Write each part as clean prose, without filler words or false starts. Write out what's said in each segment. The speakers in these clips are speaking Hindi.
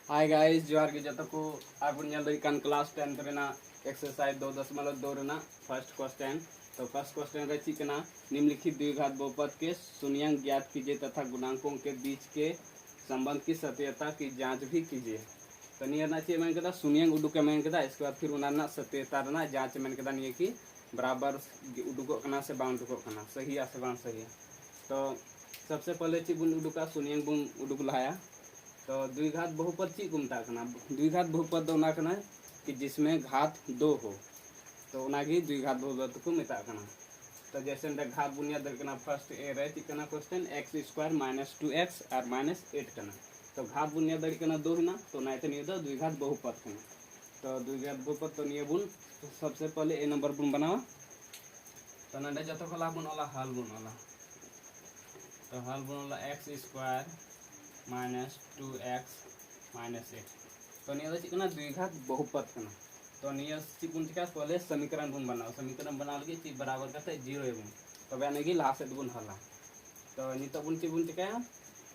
हाय गाइस जोहार के जत को आप क्लास 10 रेना एक्सरसाइज 2.2 रेना फर्स्ट क्वेश्चन। तो फर्स्ट क्वेश्चन रे चिकना निम्नलिखित द्विघात बहुपद के शून्यांक ज्ञात कीजिए तथा गुणांकों के बीच के संबंध की सत्यता की जांच भी कीजिए। तो नियर चे मैंने कदा शून्यांक उडुक मैंने कदा इसके बाद फिर उना सत्यता रेना जांच मैंने कदा निये की बराबर उडुक से बांग उडुक सही है से बांग सही है। तो सबसे पहले ची बुन उडुका शून्यांक बुन उडुक लाया। तो द्विघात बहुपद ची गुमता करना द्विघात बहुपद दो ना करना कि जिसमें घात दो हो तो उनागी द्विघात बहुपद को मिता करना। तो जैसे घात बुनियाद करना फर्स्ट ए रहे चिकना क्वेश्चन एक्स स्क्वायर -2x और -8 करना। तो घात बुनियाद करना दो है ना तो ना नहीं दो द्विघात बहुपद करना। तो द्विघात बहुपद तो नहीं बुन तो सबसे पहले ए नंबर बुन बनावा। तो ना जो खला बुन वाला हल बुन वाला तो हल बुन वाला एक्स स्क्वायर -2x -8 तो निया चिकना द्विघात बहुपद करना। तो निया चिकुन चिका पहले समीकरण बुन बनाओ समीकरण बना लगे ची बराबर करते 0 एबुन तबे आनेगी लास्ट बुन हला। तो नितो बुन ची बुन चिका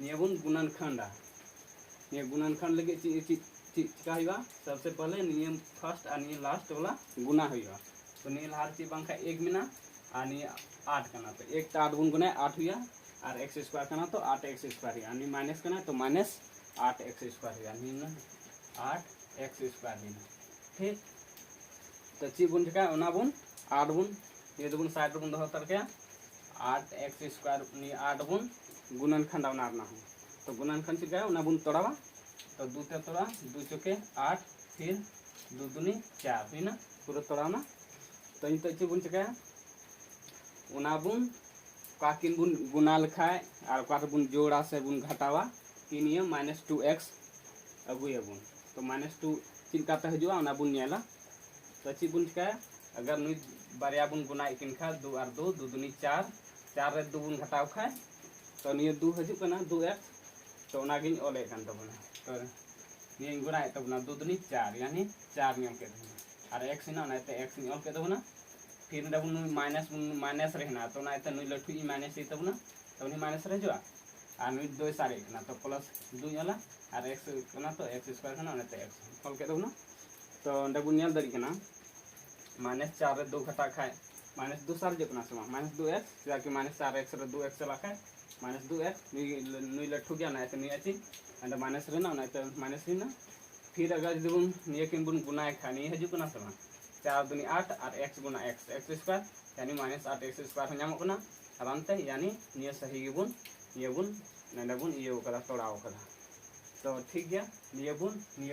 निया बुन गुणनखंड निया गुणनखंड लगे ची ची चिका हुआ सबसे पहले नियम फर्स्ट और नियम लास्ट वाला गुना हुआ। तो निया लार ची बांखा 1 मिना और निया 8 करना। तो 1 तो 8 गुण गुना 8 हुआ और एक्स स्क्वायर करना तो 8x स्क्वायर यानी माइनस करना तो -8x स्क्वायर यानी 8x स्क्वायर देना। ठीक तो ची बुन का ओना बुन 8 बुन ये दो बुन साइड बुन दो तर के 8x स्क्वायर नि 8 बुन गुणनखंड ओना ना हो। तो गुणनखंड ची का ओना बुन तोड़ावा तो 2 ते तोड़ा 2 चौके 8 फिर 2 दूनी 4 है ना पूरा तोड़ाना। तो इन तो ची बुन का ओना बुन काकिन बुन गुना लिखाए और काट बुन जोड़ा से बुन घटावा तीन ये -2x अगुए बुन। तो -2 चिंका ते हजुआ ओना बुन नेला। तो ची बुन का अगर नुई बारिया बुन गुना इकिन खा 2 और 2 2 दूनी 4 4 रे 2 बुन घटाव खाए तो निये 2 हजु कना 2x तो ओना गिन ओले कान तबना। तो निये गुना तबना 2 दूनी 4 यानी 4 नियम के और x ना ना ते x नि ओल के तबना फिर माइनस रहना तो ना नुई लठु माइनस तबना तो उन्हीं माइनस रह जावा और नुई 2 सारे ना तो प्लस 2 वाला और x करना तो x स्क्वायर करना ना तो x कॉल के दो ना। तो अंडे बुनियाल दरी करना -4 रे 2 घटा खाए -2 सार जो करना समा -2x जाके -4x रे 2x चला खाए -2x नुई लठु गया ना तो नुई अच्छी अंडे माइनस रहना ना तो माइनस रहना। फिर अगर जो निये किन बुन गुना खानी हजू करना समा 4 दूनी 8 और x गुना x स्क्वायर यानी -8x स्क्वायर हो नामो कना आरामते यानी निये सही गिबुन ये बुन नंडे बुन ये कदा तोड़ाव कदा। तो ठीक गया निये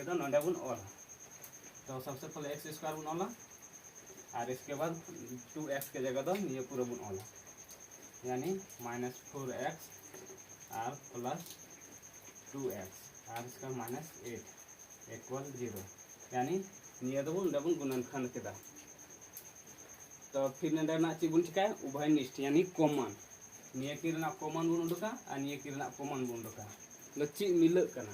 दो नंडे बुन ओला। तो सबसे पहले x स्क्वायर बुन ओला और इसके बाद 2x के जगह दो निये पूरा बुन ओला यानी -4x और प्लस 2x और इसका -8 = 0 यानी निये दो बुन गुणनखंड केदा। तो फिर नंदे ना ची बुन चिकाय उभयनिष्ठ यानी कॉमन निये की ना कॉमन बुन उडुका और निये की ना कॉमन बुन उडुका लो ची मिलक कना।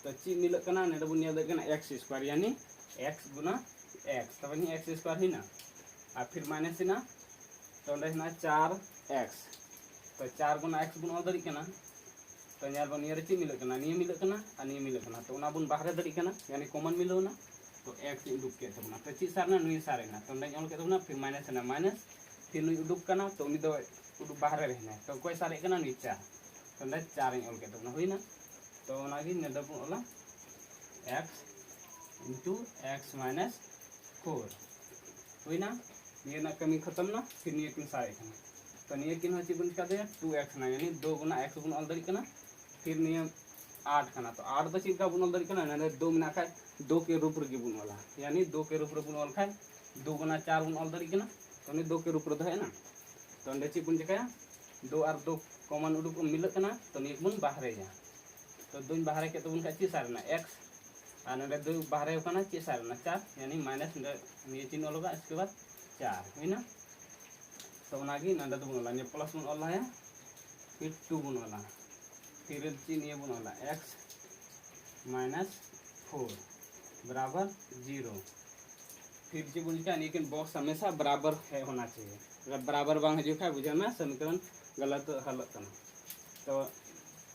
तो ची मिलक कना नंदे बुन निये कना x स्क्वायर यानी x गुना x तब नि x स्क्वायर ही ना और फिर माइनस ना तो नंदे ना 4x तो 4 गुना x बुन दरी कना। तो यार बन निये ची मिलक कना निये मिलक कना और निये मिलक कना तो ना बुन बाहर दरी कना यानी कॉमन मिलो ना तो x उडुक के तबना तो ची सारना नुई सारेना तो नई ऑल के तबना फिर माइनस ना माइनस फिर नुई उडुक कना तो उनी दो उडुक बाहर रहना तो कोई सारे कना नुई 4 तो नई 4 ऑल के तबना होइना। तो ओनागी नेदा बुन ओला x * x - 4 होइना ये ना कमी खत्म ना फिर निये किन सारे कना। तो निये किन हची बुन का दे 2x ना यानी 2 गुना x बुन ऑल दरी कना फिर निये 8 कना। तो 8 बची का बुन ऑल दरी कना ना 2 मिना खाए 2 के रूप रे बुन वाला यानी 2 के रूप रे बुन वाला खाए 2 गुना 4 बुन ऑल दरी कना तो ने 2 के रूप रे दो है ना। तो अंडे ची बुन चिकाया 2 और 2 कॉमन उडुक मिलक कना तो ने बुन बाहर जा तो 2 बाहर के तो बुन का ची सारना x और ने 2 बाहर कना ची सारना 4 यानी माइनस ने चिन्ह होगा इसके बाद 4 है ना। तो ओनागी नंदा तो बुन वाला ने प्लस बुन वाला है फिर 2 बुन वाला फिर ची ने बुन वाला x - 4 बराबर 0 फिर जी बुन का लेकिन बॉक्स हमेशा बराबर है होना चाहिए अगर बराबर बांग जो है बुझे में समीकरण गलत हल करना। तो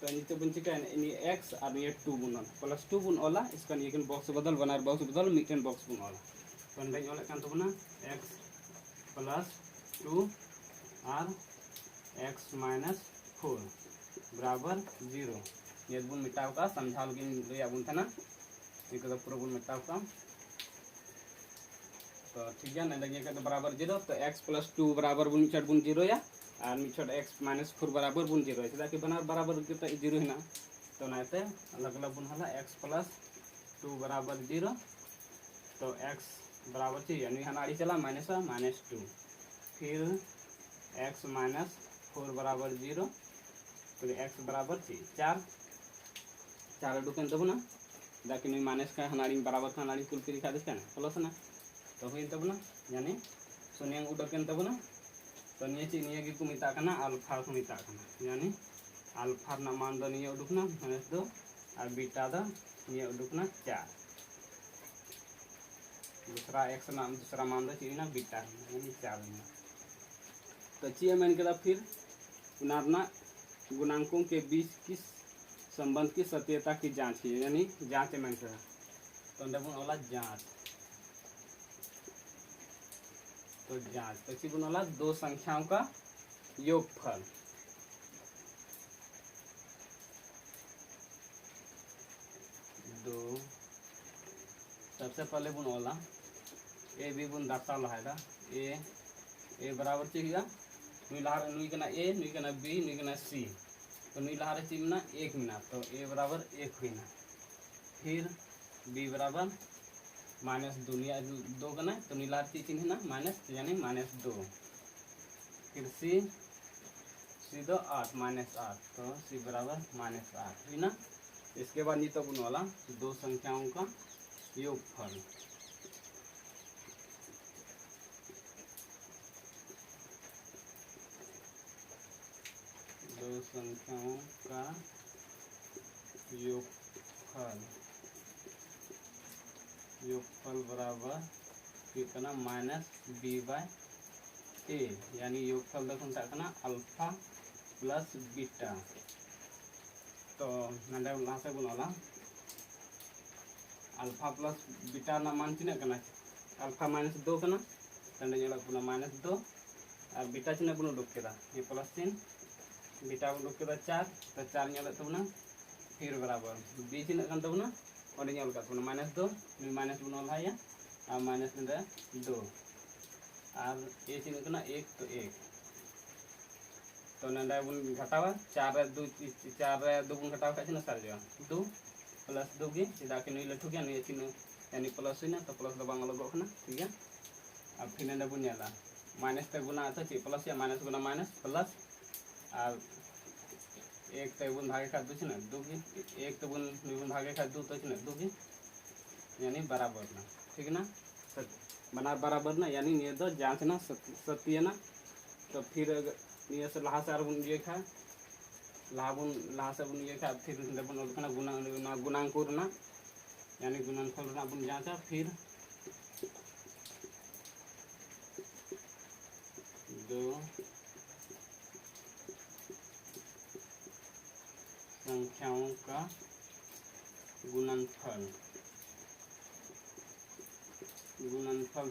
तो नीचे बन चिका इन x और ये 2 बन प्लस 2 बन ओला इसका ये बॉक्स बदल बनार बॉक्स बदल मिटन बॉक्स बन ओला तो अंदर ओला कान तबना x प्लस 2 और x माइनस 4 बराबर 0 ये बन मिटाव का समझाव गिन लिया बन था ना ये तो पूरा बन मिटाव का तो ठीक है ना लगे तो बराबर 0 तो x प्लस 2 बराबर बन मिचड़ बन 0 या और मिचड़ x माइनस 4 बराबर बन 0 है चला कि बना बराबर के 0 है ना तो नाते अलग अलग बन हला x प्लस 2 बराबर 0 तो x बराबर चाहिए यानी हनाड़ी चला माइनस 2 फिर x माइनस 4 बराबर 0 तो x बराबर चाहिए 4 दुकान तब ना लेकिन माइनस का हनाड़ी बराबर का हनाड़ी कुल लिखा दिखा ना प्लस ना तो हुई तब ना यानी शून्य उडकन तब ना तो निये ची निये को मिता कना अल्फा को मिता कना यानी अल्फा ना मान दो निये उडुकना माइनस 2 और बीटा दो निये उडुकना 4 दूसरा x ना दूसरा मान दो ची ना बीटा यानी 4 ना तो ची मैंने कहा फिर उनारना गुणांकों के बीच की संबंध की सत्यता की जांच की यानी जांच मैंने कहा तो अंदर वाला जांच तो जांच तो ची वाला दो संख्याओं का योगफल दो सबसे पहले बुन वाला ए बी बुन दर्शा लहाएगा ए बराबर चाहिए नुई लहार नुई कना ए नुई कना बी नुई कना सी तो नुई लहार चिमना 1 मिना तो ए बराबर 1 हुई ना फिर बी बराबर माइनस 2 कना तो नुई लहार चिन्ह है ना माइनस यानी माइनस 2 फिर सी दो 8 माइनस 8 तो सी बराबर माइनस 8 हुई ना इसके बाद नीचे बुन वाला दो संख्याओं का योगफल दो संख्याओं का योगफल बराबर कितना माइनस बी बाय ए यानी योगफल देखो ना अल्फा प्लस बीटा तो नंदे वहाँ से बुनवाला अल्फा प्लस बीटा ना मान चिन्ह करना अल्फा माइनस 2 करना तंडे जोड़ा पुना माइनस 2 और बीटा चिन्ह बुन उडुक केदा ये प्लस चिन्ह बीटा उडुक केदा 4 तो 4 नेल तबना फिर बराबर बी चिन्ह kan तबना और नेल का तबना माइनस 2 नि माइनस बुन वाला है और माइनस नंदे 2 और ए चिन्ह करना 1 तो 1 तो नंदे बुन घटावा 4 2 बुन घटावा का चिन्ह सर जो 2 प्लस 2 गे सीधा के नहीं लठू गया नहीं चिन्ह यानी प्लस हुई ना तो प्लस दो बांग लगो ना ठीक है अब फिर नंदे बुन नेला माइनस ते गुना तो ची प्लस या माइनस गुना माइनस प्लस और 1 ते बुन भागे का 2 ना 2 गे 1 ते बुन भागे का 2 तो ना 2 गे यानी बराबर ना ठीक ना बना बराबर ना यानी ये दो जांच ना सत्य ना तो फिर ये से लहा से और बुन ये खा लहा से बुन ये खा फिर बुन खाना गुणांक ना यानी गुणनफल ना बुन जांचा फिर दो संख्याओं का गुणनफल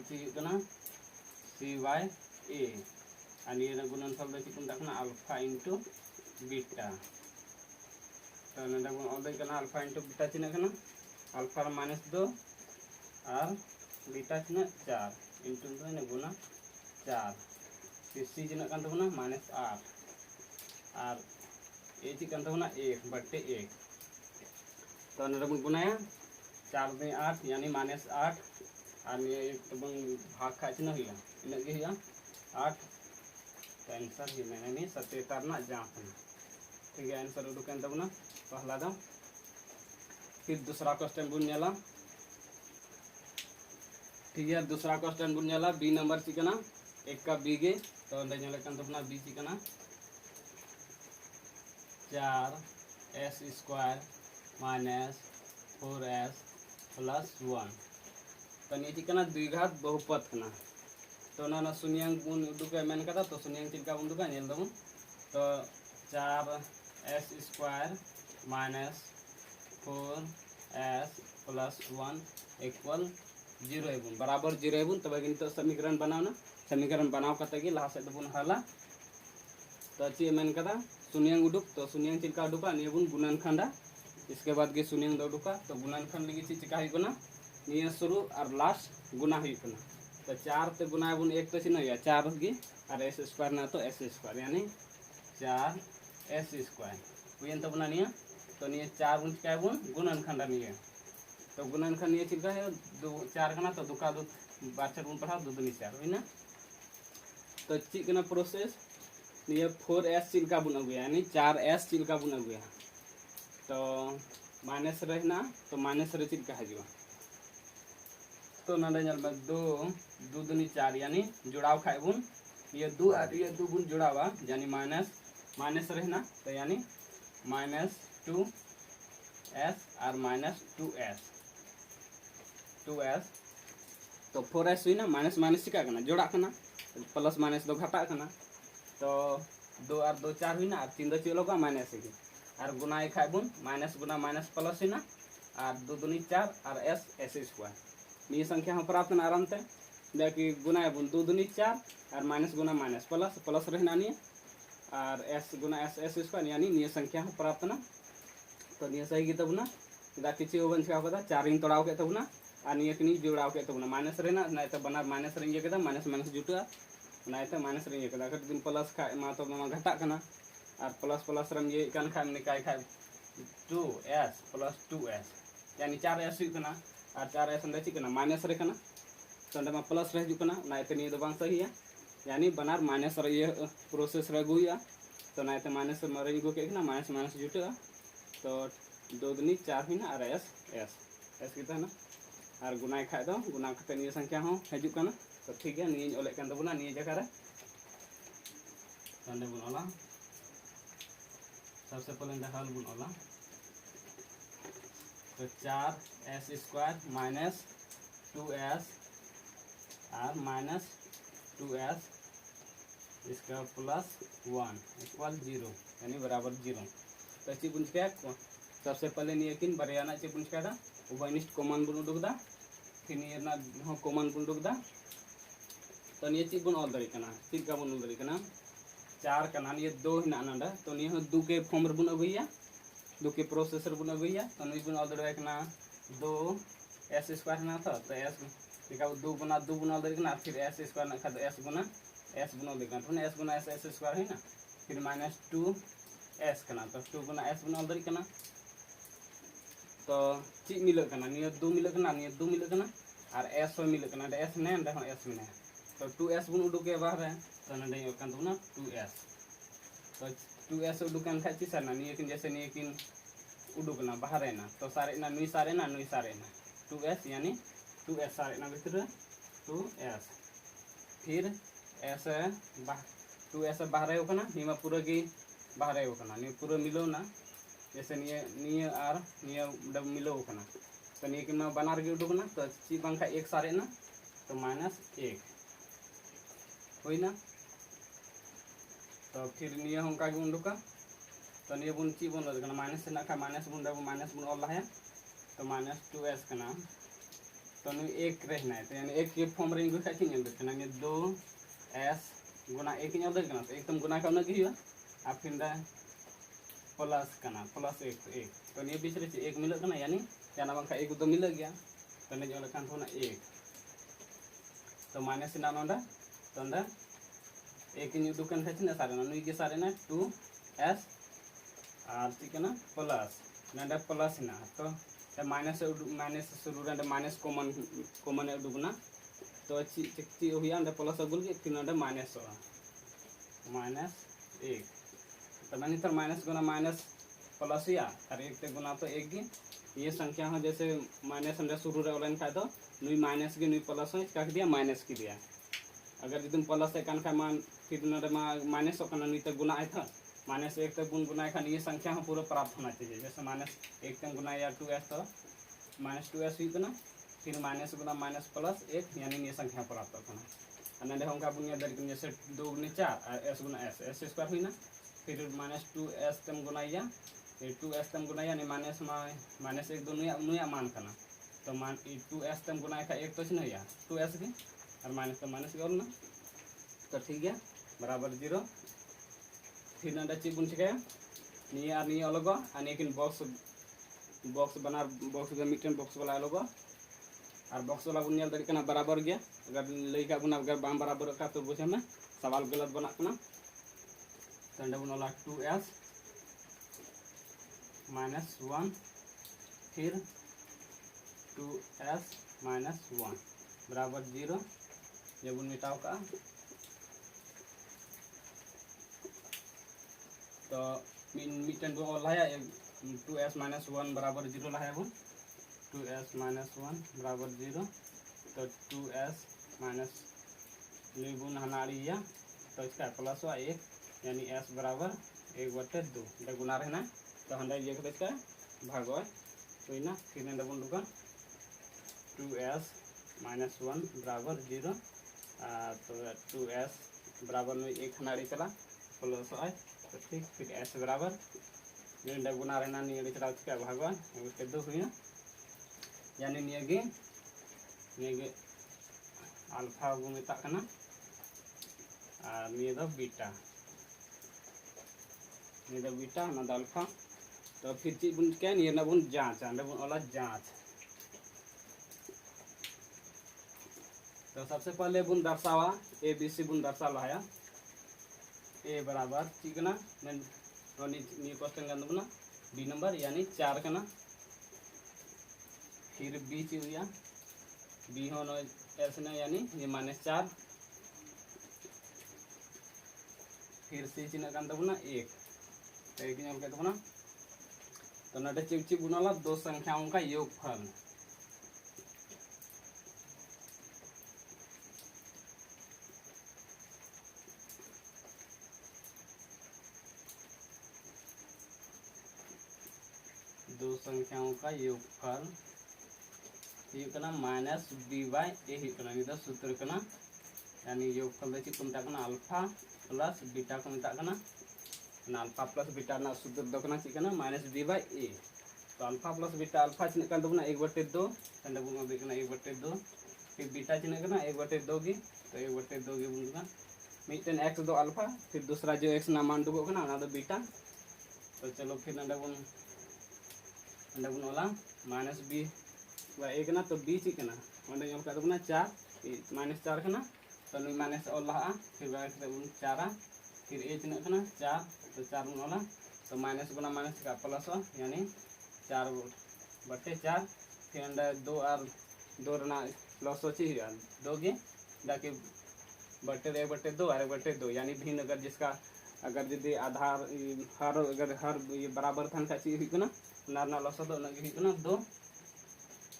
चाहिए ना सी बाय ए और ये गुणनफल देखिए देखना अल्फा इंटू बीटा तो ना अल्फा इंटू बीटा चिन्ह करना अल्फा माइनस 2 और बीटा चिन्ह 4 इंटू दो गुना 4 फिर सी चिन्ह kan तबना माइनस 8 और ए ची kan तबना 1 बट्टे 1 तो नरबन गुनाया 4 में 8 यानी माइनस 8 और ये तबन भाग का चिन्ह हुआ इन के हुआ 8 तो आंसर ही मैंने सत्यता ना जांचना ठीक है आंसर उडुकन तबना पहला दो फिर दूसरा क्वेश्चन बुन नेला ठीक है दूसरा क्वेश्चन बुन नेला बी नंबर चिकना 1 का बी गे तो अंदर नेला kan तबना बी चिकना 4s² माइनस 4s प्लस 1 तो ये चिकना द्विघात बहुपद कना तो ना शून्यांक बुन उडुक मैंने कदा तो शून्यांक चिका बुन उडुका नेल दम तो 4 S square minus 4s plus 1 equal 0 हेबुन बराबर 0 हेबुन तब नित समीकरण बनावना समीकरण बनाव कते गे लहा सेद बुन हला तो ची मेन कदा शून्यंग उडुक तो शून्यंग चिलका उडुका निये बुन गुणन खंडा इसके बाद गे शून्यंग दो उडुका तो गुणन खंड लगी ची चिका हिकना निये शुरू और लास्ट गुना हिकना तो 4 ते गुना बुन 1 तो चिन्ह या 4 गे और s स्क्वायर ना तो s स्क्वायर यानी 4s स्क्वायर हुयन तो बना निया तो निये 4 बुन चिका बुन गुणन खंडा निये तो गुणन खंड निये चिका है 4 कना तो दुका दो बार बुन पढ़ा दो दुनी 4 हुई ना तो ची कना प्रोसेस निये 4s चिलका बुन अगुया यानी 4s चिलका बुन अगुया तो माइनस रहना तो माइनस रे चिलका हजुआ तो नंदे जल में 2 2 दूनी 4 यानी जुड़ाव खाए बुन ये 2 और ये 2 बुन जुड़ावा यानी माइनस माइनस रहना तो यानी माइनस 2s और माइनस 2s तो 4s हुई ना माइनस माइनस चिका करना जोड़ा करना प्लस माइनस दो घटा करना तो 2 और 2 4 हुई ना और 3 दो चलो का माइनस है और गुना खाए बुन माइनस गुना माइनस प्लस हुई ना और 2 दूनी 4 और s स्क्वायर ये संख्या हम प्राप्त ना आराम से देखिए गुना बुन 2 दूनी 4 और माइनस गुना माइनस प्लस प्लस रहना नहीं और s गुना s स्क्वायर यानी ये संख्या हम प्राप्त ना तो ये सही तब ना इदा किसी बन चिका कदा 4 इन तोड़ाव के तब ना और ये किनी जोड़ाव के तब ना माइनस रहना ना तो बना माइनस रेंगे कदा माइनस माइनस जुटा ना तो माइनस रेंगे कदा कट दिन प्लस खा मा तो मा घटा कना और प्लस प्लस रम ये कान खा ने काय खा 2s प्लस 2s यानी 4s हुई और 4s अंदर चिकना माइनस रे कना तो अंदर प्लस रह जुकना ना तो नहीं बांग सही है यानी बनार माइनस रे ये प्रोसेस रे गुया तो ना तो माइनस मरे गो के ना माइनस माइनस जुटा तो 2 दूनी 4 हुई ना और s कितना ना और गुना खाए दो गुना करते निये संख्या हो हजु कना तो ठीक है निये ओले कन दबुना निये जगह रे तंदे बुन ओला सबसे पहले हल बुन ओला तो 4s स्क्वायर माइनस 2s और माइनस 2s इसका प्लस 1 इक्वल 0 यानी बराबर 0 तो ची बुन क्या सबसे पहले निये किन बरियाना ची बुन क्या था उभयनिष्ठ कॉमन बुन उडुक दा फिर निये ना हो कॉमन बुन उडुक दा तो निये ची बुन ऑल दरी कना ची का बुन दरी कना 4 कना निये 2 हिना नंदा तो निये 2 के फॉर्म रे बुन अगुइया 2 के प्रोसेसर बुन अगुइया तो निये बुन ऑल दरी कना 2s स्क्वायर ना था तो s निका 2 गुना 2 बुन ऑल दरी कना फिर s स्क्वायर ना खा s गुना s बुन ऑल दरी कना तो s गुना s स्क्वायर है ना फिर माइनस 2s कना तो 2 गुना s बुन ऑल दरी कना तो ची मिल कना निये 2 मिल कना निये 2 मिल कना और s हो मिल कना s ने अंदर s में तो 2s बुन उडुके बाहर है तो नंदे योकन तो ना 2s तो 2s उडुकन खा ची सरना निये किन जैसे निये किन उडुकना बाहर है ना तो सारे ना 2s यानी 2s सारे ना भीतर 2s फिर s 2s बाहर है कना निमा पूरा की बाहर है कना नि पूरा मिलो ना जैसे निये और निये डब मिलो कना तो निये किन बनार के उडुकना तो ची पंखा एक सारे ना तो -1 हुई ना तो फिर निये हम का उडुका तो निये बुन ची बुन कना माइनस ना खा माइनस बुन ऑल है तो -2s कना तो नि 1 रहना है तो यानी 1 के फॉर्म रे गुखा छी नेल कना नि 2s गुना 1 इन ऑल कना तो एकदम गुना का ना की हुआ आप फिर प्लस कना प्लस 1 तो निये बीच रे 1 मिल कना यानी याना बंखा 1 तो मिल गया तो ने जोले कान थोना 1 तो माइनस ना नंदा तो अंदर 1 इन दुकान खाची ना सारे ना नुई के सारे ना 2s और चिकना प्लस नंदा प्लस ना तो माइनस शुरू रे माइनस कॉमन उडुकना तो ची हुआ अंदर प्लस अगुल के फिर नंदा माइनस 1 तो मैंने तो माइनस गुना माइनस प्लस या और 1 ते गुना तो 1 की ये संख्या हो जैसे माइनस अंदर शुरू रे ऑनलाइन का तो नुई माइनस के नुई प्लस हो का दिया माइनस की दिया अगर एकदम प्लस कान का मान फिर नंदे माइनस कना नुई ते गुना आय था -1 ते गुना खान ये संख्या हो पूरा प्राप्त होना चाहिए जैसे -1 ते गुना या 2s तो -2s हुई ना फिर माइनस गुना माइनस प्लस 1 यानी ये संख्या प्राप्त होना नंदे हम का बुनिया दर जैसे 2 गुना 4 और s गुना s स्क्वायर हुई ना फिर माइनस 2s तेम गुनाइया, फिर 2s तेम गुनाइया यानी माइनस माइनस एक दो नुया मान करना तो मान 2s तेम गुनाए का एक तो चिन्ह 2s के और माइनस तो माइनस के ना तो ठीक है बराबर 0। फिर ना चीज बन चिकाया निया और निया अलग और निया बॉक्स बनार बॉक्स मिट्टन बॉक्स वाला अलग और बॉक्स वाला बन दड़ी कना बराबर गया अगर लैका बुना अगर बाम बराबर का तो बुझे में सवाल गलत बना कना तो बन 2s माइनस 1 फिर 2s माइनस 1 बराबर 0 ये बन मिटाव का तो मिट्टन बन लहाया 2s माइनस 1 बराबर 0 लहाया बन 2s माइनस 1 बराबर 0 तो 2s माइनस बुन हनाड़िया तो इसका प्लस हुआ 1 यानी s बराबर 1/2 गुना रहना तो हंडा ये इसका भाग हुई ना फिर बन दुका 2s माइनस 1 बराबर 0 तो 2s बराबर में 1 हनाड़ी चला प्लस हुआ तो ठीक फिर s बराबर गुना रहना नहीं चला इसका भाग हुआ 2 हुई ना यानी निये अल्फा को मेता कना और निये बीटा निये बीटा ना अल्फा तो फिर चीज बन क्या निये ना बन जांच अंडे बन वाला जांच तो सबसे पहले बन दर्शावा ABC बन दर्शा लाया a बराबर ठीक ना निये क्वेश्चन का बना B नंबर यानी 4 कना फिर B चीज B हो न S ने यानी ये -4 फिर C चिन्ह कान तबना 1 तो एक नियम के तबना तो नडे चिपचिप गुनाला दो संख्याओं का योगफल दो संख्याओं का योगफल माइनस b/a सूत्र कना यानी योगफल चीज को मेता अल्फा प्लस बीटा को मेता अल्फा प्लस बीटा ना सूत्र दो कना चीज माइनस b/a तो अल्फा प्लस बीटा अल्फा चिन्ह कान तबना 1/2 तंडे बुन बे 1/2 फिर बीटा चिन्ह 1/2 गी तो 1/2 गी बुन मिटन x दो अल्फा फिर दूसरा जो x ना मान दुगो कना ना दो बीटा तो चलो फिर नंडे बुन वाला माइनस b एक ना तो b चिकना अंडे यम का 4 -4 कना तो नुई माइनस और लहा फिर बुन 4 फिर a चिन्ह कना 4 तो 4 बुन वाला तो माइनस गुना माइनस का प्लस यानी 4/4 फिर अंडे 2 और 2 रना प्लस ची 2 गे डाके 1/2 और 1/2 यानी भिन्न अगर जिसका अगर यदि आधार हर ये बराबर थान का चीज हुई ना लस दो 2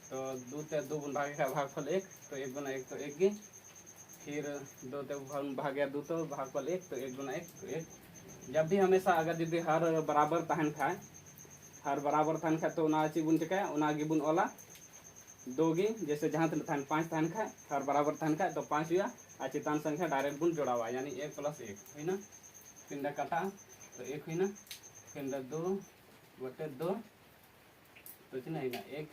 तो 2 ते 2 बन भागे का भागफल 1 तो 1 गुना 1 तो 1 गे फिर 2 ते भागे 2 तो भागफल 1 तो 1 गुना 1 तो 1 जब भी हमेशा अगर यदि हर बराबर तहन खाए तो ना चीज बुन चिकाया उना गे बुन ओला 2 गे जैसे जहां तक 5 तहन खाए हर बराबर तहन खाए तो 5 हुआ और चितान संख्या डायरेक्ट बुन जोड़ावा यानी 1 + 1 हुई ना फिर काटा तो 1 हुई ना फिर 2/2 तो चिन्ह है ना 1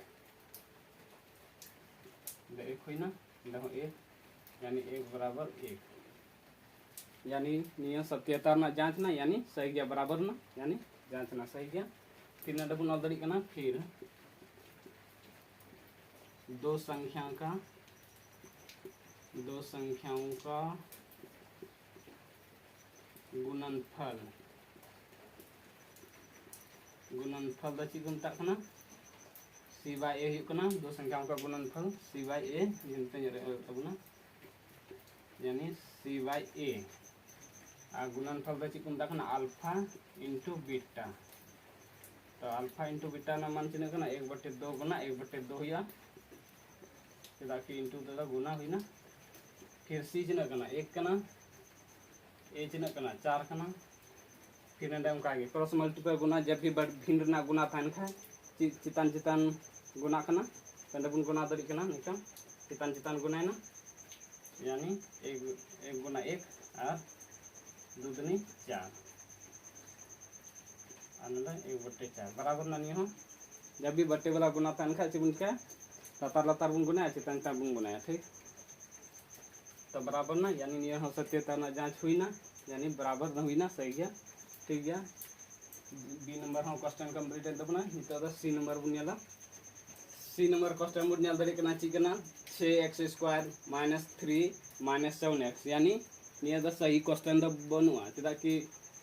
हुई ना 1 यानी 1 बराबर 1 यानी नियम सत्यता ना जांच ना यानी सही गया बराबर ना यानी जांच ना सही गया फिर ना डबल दड़ी करना फिर दो संख्याओं का गुणनफल द चीज को मेता c/a दो संख्याओं का गुणनफल c/a तबना यानी c/a और गुणनफल द चीज को मेता अल्फा इंटू बीटा तो अल्फा इंटू बीटा ना मान चिन्ह 1/2 गुना 1/2 हुआ चेदा कि इंटू दादा गुना हुई ना फिर c चिन्ह 1 a चिन्ह 4 फिर उनका क्रॉस मल्टीपल गुना जब भी भिन्न गुना तहन खाए चितान गुना तो बुन गुना दड़ी निका चितान गुना ना यानी 1 गुना 1 और 2 दूनी 4 और 1/4 बराबर ना निये हो जब भी बट्टे वाला गुना तहन खा चुन के लतार लतार बुन गुना चितान चितान बुन गुना ठीक तो बराबर ना यानी निये हो सत्यता ना जांच हुई ना यानी बराबर ना हुई ना सही गया ठीक गया बी नंबर हो क्वेश्चन कंप्लीट है तबना नितो द सी नंबर बुन नेला सी नंबर क्वेश्चन बुन नेल दरे कना चिकना 6x² - 3 - 7x यानी निये द सही क्वेश्चन द बनुआ चदा कि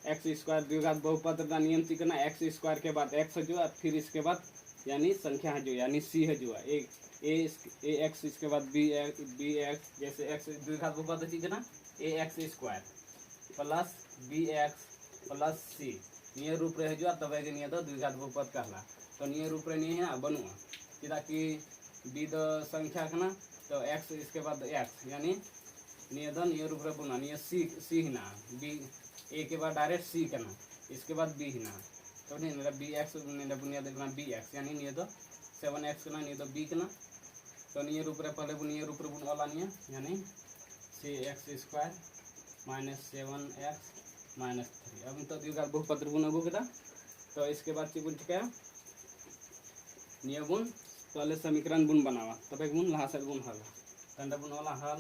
x² द्विघात बहुपद का नियम चिकना x² के बाद x हजुआ फिर इसके बाद यानी संख्या हजू यानी c हजुआ ए एक्स इसके बाद बी एक्स जैसे x द्विघात बहुपद चिकना ax² plus bx plus c निये रूप रे हजुआ तबे के निये द द्विघात बहुपद कहला तो निये रूप रे निये है बनुआ चदा कि b द संख्या कना तो x इसके बाद x यानी निये द निये रूप रे बना निये c हिना b ए के बाद डायरेक्ट सी करना इसके बाद बी हिना तो नहीं मेरा बी एक्स बुनियाद देखना बी एक्स यानी नहीं तो 7x करना नहीं तो बी करना तो नहीं रूप रे पहले बुनिया रूप रे बुन वाला नहीं यानी 6x² - 7x - 3 अब तो द्विघात बहुपद बुन अगु केदा तो इसके बाद ची बुन चिका निये बुन पहले समीकरण बुन बनावा तबे बुन लहा से बुन हल तंडा बुन वाला हल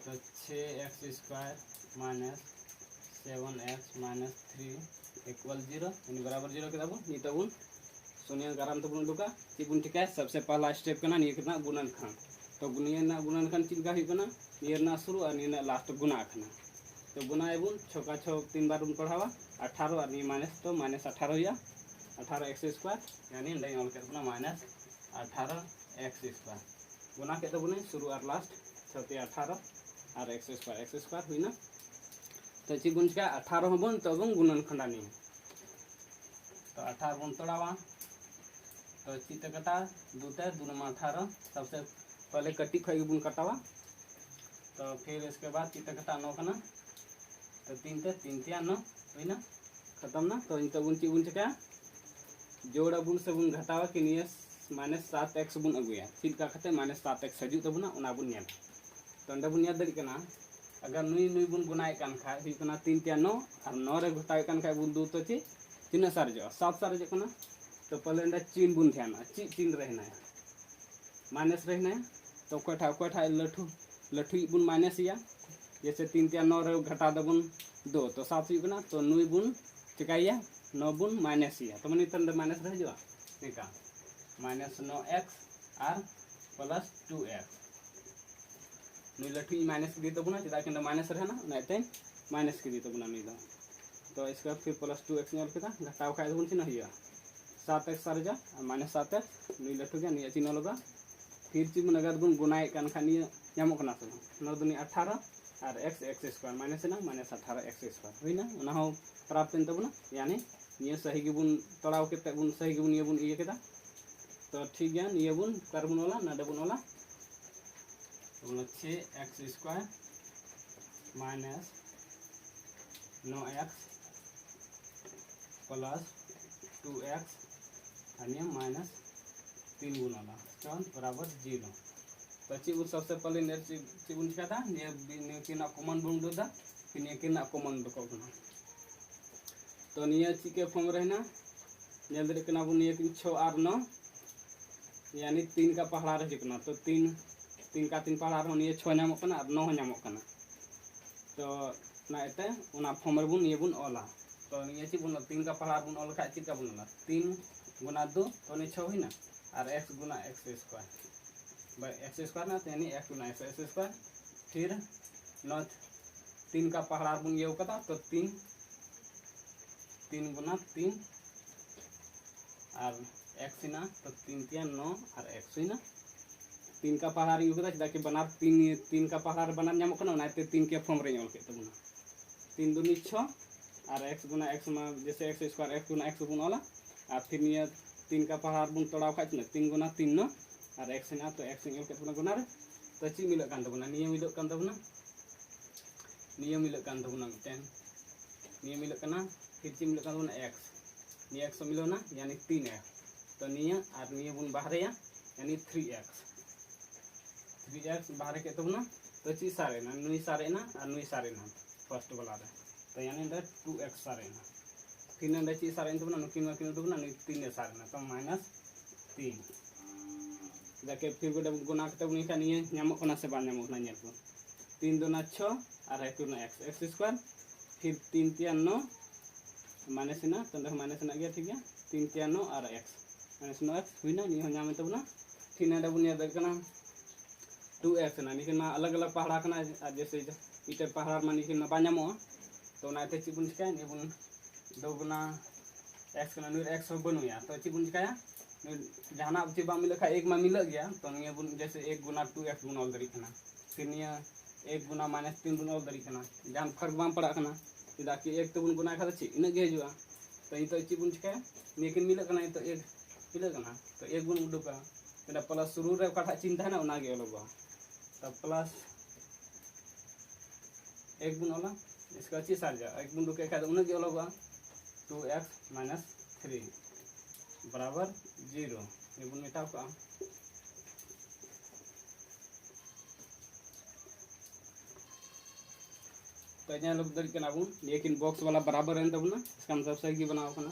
तो 6x² - 7x - 3 = 0 यानी बराबर 0 के बुन नीता बुन शून्य गरम तो बुन दुका ची बुन ठीक है सबसे पहला स्टेप करना निये कितना गुणनखंड तो गुणनखंड चिका ही करना निये ना शुरू और निये लास्ट गुना करना तो गुना बुन छका 6 3 बार बुन पढ़ावा 18 और निये माइनस तो -18 या 18x² यानी नहीं ऑल कर बुना -18x² गुना के तो बुने शुरू और लास्ट 6 18 और x² हुई ना तो ची बुन का 18 बन तो बुन गुणनखंड नहीं तो 18 बुन तोड़ावा तो चित कटा दूते 2 में 18 सबसे पहले कटी खाई बुन कटावा तो फिर इसके बाद चित कटा 9 करना तो 3 ते 3 तिया 9 हुई ना खत्म ना तो इनका बुन ची बुन का जोड़ा बुन से बुन घटावा कि निये -7x बुन अगुया चित का खते -7x हजू तो बुना उना बुन नेल तो अंडा बुन याद दरी कना अगर नुई नुई बुन गुनाय कान खा हुई कना 3 तिया 9 और 9 रे घटाय कान खा बुन दू तो ची तीन सारजो 7 सारजो कना तो पहले अंडा चीन बुन ध्यान चीन रहना है माइनस रहना है तो कोठा लठू बुन माइनस या जैसे 3 तिया 9 रे घटा दबुन 2 तो 7 हुई कना तो नुई बुन चिकाया 9 बुन माइनस या तो मनी तंड माइनस रह जवा निका -9x और प्लस 2x नुई लठू माइनस के दी तो बुना चदा कि माइनस रहना नाते माइनस के दी तो बुना नहीं दो तो इसका फिर प्लस 2x नेल केदा घटाव खाय बुन चिन्ह हिया 7x सारजा -7x नुई लठू के निया चिन्ह लगा फिर ची बुन अगर बुन गुनाय कान खानी यामो कना से 9 दुनी 18 और x² माइनस ना -18x² हुईना उना हो प्राप्त इन तबना यानी निया सही के बुन तड़ाव के बुन सही के बुन ये बुन ये केदा तो ठीक है निया बुन कर बुन वाला ना बुन वाला तो 6x² - 9x प्लस 2x अन्य -3 गुना तो बराबर 0 तो ची सबसे पहले ने ची बुन का था ने किना कॉमन बुन दो दा फिर ने किना कॉमन दो को तो निया ची के फॉर्म रहना नेल दरे किना बुन ने 6 और 9 यानी 3 का पहाड़ा रह जिकना तो 3 का 3 पहाड़ा हो निये 6 नामो कना और 9 नामो कना तो ना एते उना फॉर्म बुन ये बुन ओला तो निये ची बुन 3 का पहाड़ा बुन ओल का ची का बुन 3 गुना 2 तो ने 6 हुई ना और x गुना x² बाय x² ना यानी x गुना x² फिर 9 3 का पहाड़ा बुन ये कता तो 3 गुना 3 और x ना तो 3 तिया 9 और x हुई ना 3 का पहाड़ यू कदा चदा कि बना 3 का पहाड़ बना नामो कना नाते 3 के फॉर्म रे ओल के तो बुना 3 दुनी 6 और x गुना x में जैसे x² x गुना x बुन वाला और फिर निया 3 का पहाड़ बुन तोड़ाव खाच ना 3 गुना 3 न और x ना तो x ओल के तो गुना रे तो ची मिलक कान तबना नियम मिलक कान तबना नियम मिलक कान तबना मिटन नियम मिलक कना फिर ची मिलक कान तबना x निया x मिलो ना यानी 3x तो निया और निया बुन बाहर या यानी 3x बाहर के तबना तो ची सारे ना नुई सारे ना और नुई सारे ना फर्स्ट वाला रे तो यानी 2x सारे ना फिर नंदे ची सारे तबना नुकिन मा किन उडुकना नुई 3 सारना तो -3 जाके फिर गोटे गुना कते बुनी का निये ᱧᱟᱢᱚᱜ ᱠᱟᱱᱟ से बान ᱧᱟᱢᱚᱜ ᱠᱟᱱᱟ ᱧᱮᱞ को 3 दूना 6 और 1 दूना x x स्क्वायर फिर 3 3 9 माइनस ना तो माइनस ना गया ठीक है 3 3 9 और x माइनस 9 x हुईना नि ᱧᱟᱢ तबना फिर नंदे बुनी दर कना 2x ना निकिन मा अलग अलग पहाड़ा कना जैसे इटे पहाड़ मा निकिन मा बा ᱧᱟᱢᱚᱜᱼᱟ तो नाते ची बुन चिकाय नि बुन 2 गुना x कना नुर x बनुया तो ची बुन चिकाया जहाना ची बा मिले खा एक मा मिल गया तो निया बुन जैसे 1 गुना 2x बुन ऑल दरी कना फिर निया 1 गुना -3 बुन ऑल दरी कना जहान फर्क बाम पड़ा कना चेदा कि 1 तो बुन गुना खा ची इन गे हिजुआ तो इ तो ची बुन चिकाया निकिन मिले कना तो 1 मिले कना तो 1 बुन उडुका चेदा प्लस शुरू रे काठा चिंता है ना उना गे ओलगवा तो प्लस 1 बुन ओला इसका ची सार जा 1 बुन दुके खा तो उना गे ओलगवा 2x - 3 बराबर 0 ये बुन मेटा का तो यहाँ लोग दर कना बुन लेकिन बॉक्स वाला बराबर है तब ना इसका मतलब सही की बनाओ कना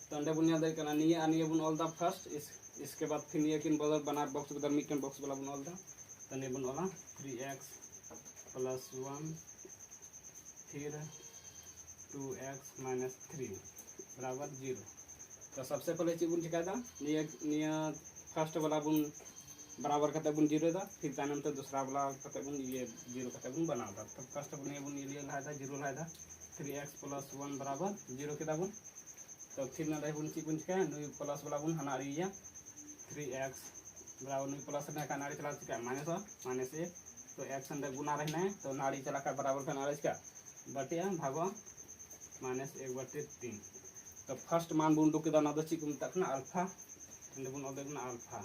तो अंडे बुन यहाँ दर कना निये बुन ऑल द फर्स्ट इसके बाद फिर निये किन बदल बनार बॉक्स के दर मिटन बॉक्स वाला बुन ऑल द तो ने बुन ओला 3x + 1 फिर 2x - 3 बराबर 0 तो सबसे पहले ची बुन चिका था निया फर्स्ट वाला बुन बराबर कते बुन 0 था फिर तानम तो दूसरा वाला कते बुन ये 0 कते बुन बना था तो फर्स्ट बुन ये लाया था 0 लाया था 3x + 1 बराबर 0 के बुन तो फिर ना बुन ची बुन चिका नुई प्लस वाला बुन हनारी या 3x बराबर नुई प्लस ना का नाड़ी चला चिका -1 तो x अंदर गुना रहना है तो नाड़ी चला का बराबर का नाड़ी का बटे भागो -1/3 तो फर्स्ट मान बुन दुके दाना दो चिक मता कना अल्फा अंदे बुन ओदे कना अल्फा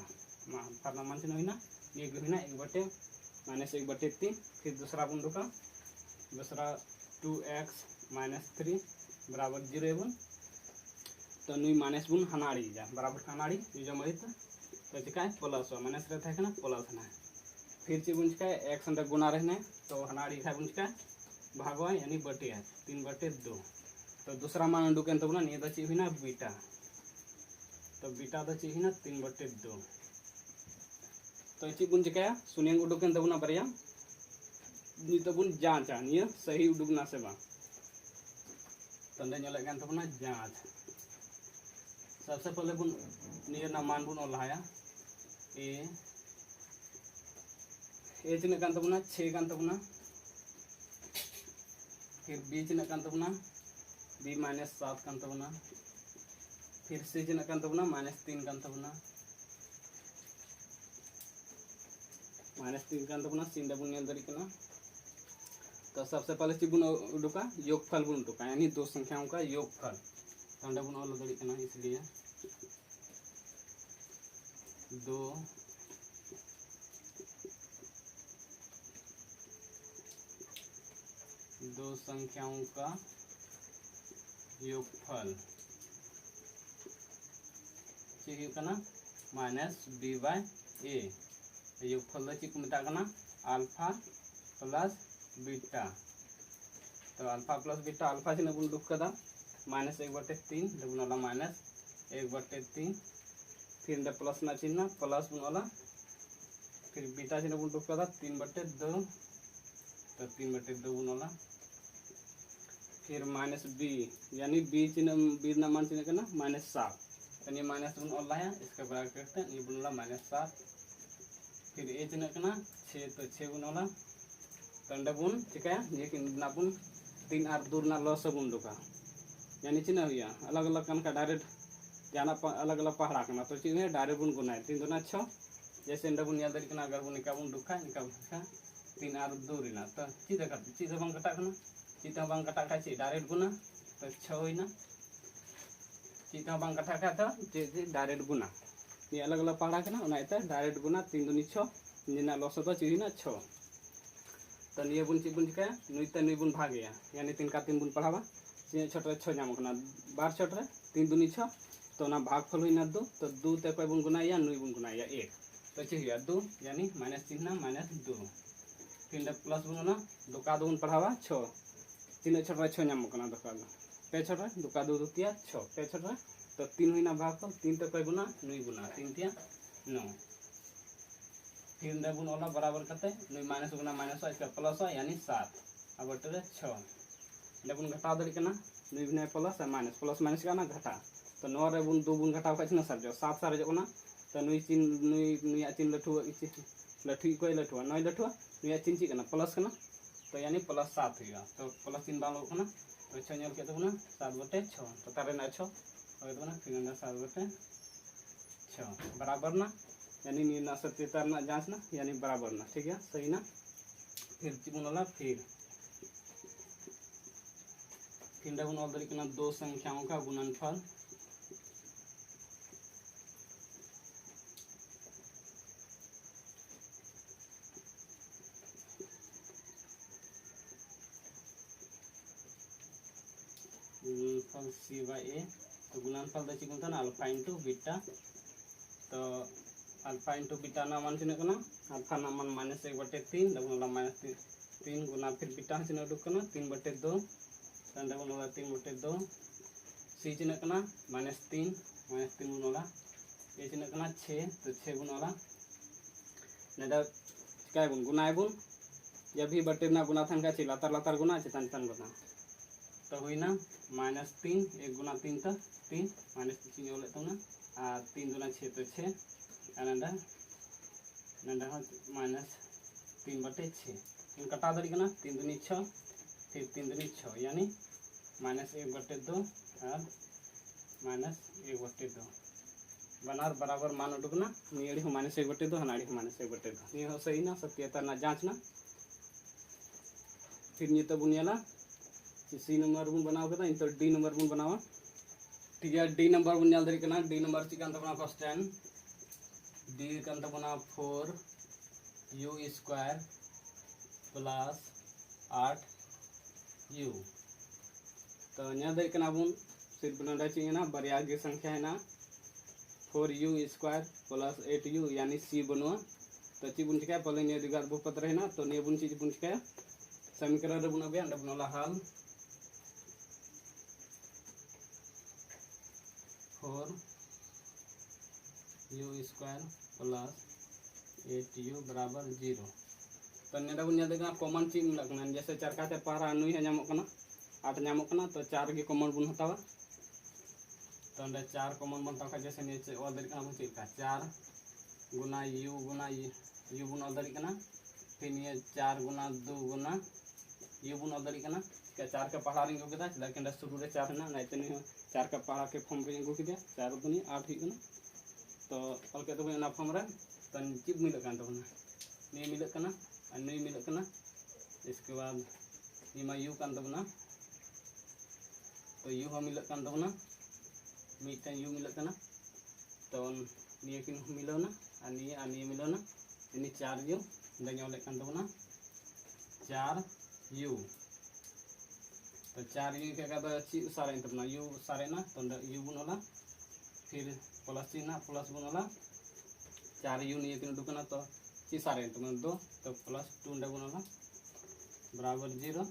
ना मान चिन होइना ये होइना 1/-1/3 फिर दूसरा बुन दुका दूसरा 2x - 3 बराबर 0 बुन तो नुई माइनस बुन हनाड़ी जा बराबर हनाड़ी ये जो मरित तो चिका प्लस माइनस रे था कना प्लस ना फिर ची बुन चिका x अंदर गुना रहना तो हनाड़ी खा बुन चिका भागो यानी बटे 3/2 तो दूसरा मान उडुकन तबना निये द ची हुइना बीटा तो बीटा द ची हुइना 3/2 तो ची बुन चिकाया शून्य उडुकन तबना बरिया नि तो बुन जांचा निये सही उडुकना से बा तंदे नेले गन तबना जांच सबसे पहले बुन निये ना मान बुन ओलाया ए चिने कान तबना 6 कान तबना फिर b चिने कान तबना b -7 कान तबना फिर c चिने कान तबना -3 कान तबना -3 कान तबना c बुन नेल दरी कना तो सबसे पहले ची बुन उडुका योगफल बुन उडुका यानी दो संख्याओं का योगफल तो अंडे बुन ओल दरी कना इसलिए 2 संख्याओं का योगफल -b/a योगफल ची को मेटा कना अल्फा प्लस बीटा तो अल्फा प्लस बीटा अल्फा चिन्ह बुन दुख कदा -1/3 बुन ओला -1/3 फिर प्लस ना चिन्ह प्लस बुन ओला फिर बीटा चिन्ह बुन दुख कदा 3/2 तो 3/2 बुन ओला फिर -b यानी b चिन्ह b ना मान चिन्ह कना -7 तो ये माइनस बुन ओला है इसका बराबर करते हैं ये बुन ओला -7 फिर a चिन्ह कना 6 तो 6 बुन ओला तो बुन चिकाया ये कि ना बुन 3 और 2 ना लॉस बुन दुका यानी चिन्ह हुआ अलग अलग कन का डायरेक्ट जाना अलग अलग पहाड़ा कना तो चिन्ह डायरेक्ट बुन गुना 3 दूना 6 जैसे बुन याद दरी कना अगर बुन का बुन दुखा इनका 3 और 2 रिना तो चीज बंग कटा कना चीज बंग कटा का ची डायरेक्ट गुना तो 6 होइना चीज बंग कटा का तो डायरेक्ट गुना ये अलग अलग पहाड़ा कना उनाइते डायरेक्ट गुना 3 दूनी 6 निना लॉस तो चिना 6 तो निये बुन ची बुन चिका नुई ते नुई बुन भागेया यानी 3 का 3 बुन पढ़ावा ची छोट रे 6 जाम कना 12 छोट रे 3 दूनी 6 तो ना भागफल होइना 2 तो 2 ते कोई बुन गुनाया नुई बुन गुनाया 1 तो ची हुआ 2 यानी माइनस चिन्ह -2 फिर प्लस बुन ना 2 का 2 बुन पढ़ावा 6 चिन्ह छोट रे 6 जाम कना 2 का पे छठ रे दुका दो दुतिया 6 पे छठ रे तो 3 हुईना भागफल 3 ते कय गुना नुई गुना 3 तिया 9 फिर दे बुन ओला बराबर करते नुई माइनस गुना माइनस इसका प्लस यानी 7 अब बटे 6 दे बुन घटाव दड़ी कना नुई बिना प्लस माइनस का ना घटा तो 9 रे बुन 2 बुन घटाव का सरजो 7 सारे जो तो नुई चिन नुई चिन लठु लठु कोई लठुआ 9 लठुआ नुई चिन ची कना प्लस कना तो यानी प्लस 7 हुआ तो प्लस 3 बालो कना तो 6 नेल के तबना 7 बटे 6 तो तारे ना 6 होय तबना फिर ना 7 बटे 6 बराबर ना यानी नी ना सत्यता ना जांच ना यानी बराबर ना ठीक है सही ना फिर चिमुनला फिर डबल ऑल दरी कना दो संख्याओं का गुणनफल गुणनफल c by a तो गुणनफल द चिकुन था अल्फा इनटू बीटा तो अल्फा इनटू बीटा ना मान चिन्ह कना अल्फा ना मान -1/3 डबल माइनस 3 गुना फिर बीटा चिन्ह उडुक कना 3/2 तंडा बनोला 3/2 सी चिन्ह कना -3 बनोला ए चिन्ह कना 6 तो 6 बनोला नेदा काय बुन गुनाय बुन जब भी बटे ना गुना थान का ची लातार लातार गुना चितान चितान गुना तो हुईना -3 1 गुना 3 तो 3 -3 ओले तो ना 3 गुना 6 तो 6 नंदा नंदा -3/6 इन कटा दरी कना 3 दूनी 6 फिर 3 दूनी 6 यानी -1/2 और -1/2 बनार बराबर मान उडुकना नियड़ी हो -1/2 हनाड़ी हो -1/2 ये हो सही ना सत्यता ना जांच ना फिर ये तो बुनियाला सी नंबर बुन बनाव कदा इन तो डी नंबर बुन बनावा ठीक है डी नंबर बुन न्याल दरी कना डी नंबर चिकन तबना क्वेश्चन डी कन तबना 4 u स्क्वायर प्लस 8 u तो न्याल दरी कना बुन सिर्फ नंदा चिंगना बरिया के संख्या है ना 4u स्क्वायर प्लस 8u यानी c बनवा तो ची बुन चिका पहले ने दिगार बहुपद रहना तो ने बुन ची बुन चिका समीकरण रे बुन अबे बनला हल 4u स्क्वायर प्लस 8u बराबर 0 तो नेदा बुन देखना कॉमन चीज लगना जैसे चार का पारा नुई है नामो कना 8 नामो कना तो 4 के कॉमन बुन हतावा तो अंदर 4 कॉमन बनता का जैसे नीचे और दरी कना बुन चिका 4 गुना u बुन और दरी कना फिर ये 4 गुना 2 गुना u बुन और दरी कना क्या 4 का पहाड़ रिंग होगा था लेकिन शुरू रे 4 ना नहीं तो नहीं 4 का पहाड़ के फॉर्म रे गो किया 4 दुनी 8 ही कना तो ऑल के तो ना फॉर्म रे तो चिप मिल कान तो ना नहीं मिल कना और नहीं मिल कना इसके बाद ये मा u कान तो ना तो u हम मिल कान तो ना मीटन u मिल कना तो ये किन मिलो ना आणि मिलो ना ini 4u दanya oleh kan तो ना 4u तो 4u के का ची सारे तो ना u सारे ना तो u बनोला फिर प्लस ची ना प्लस बनोला 4u नहीं किन दुकना तो ची सारे तो ना 2 तो प्लस 2 डे बनोला बराबर 0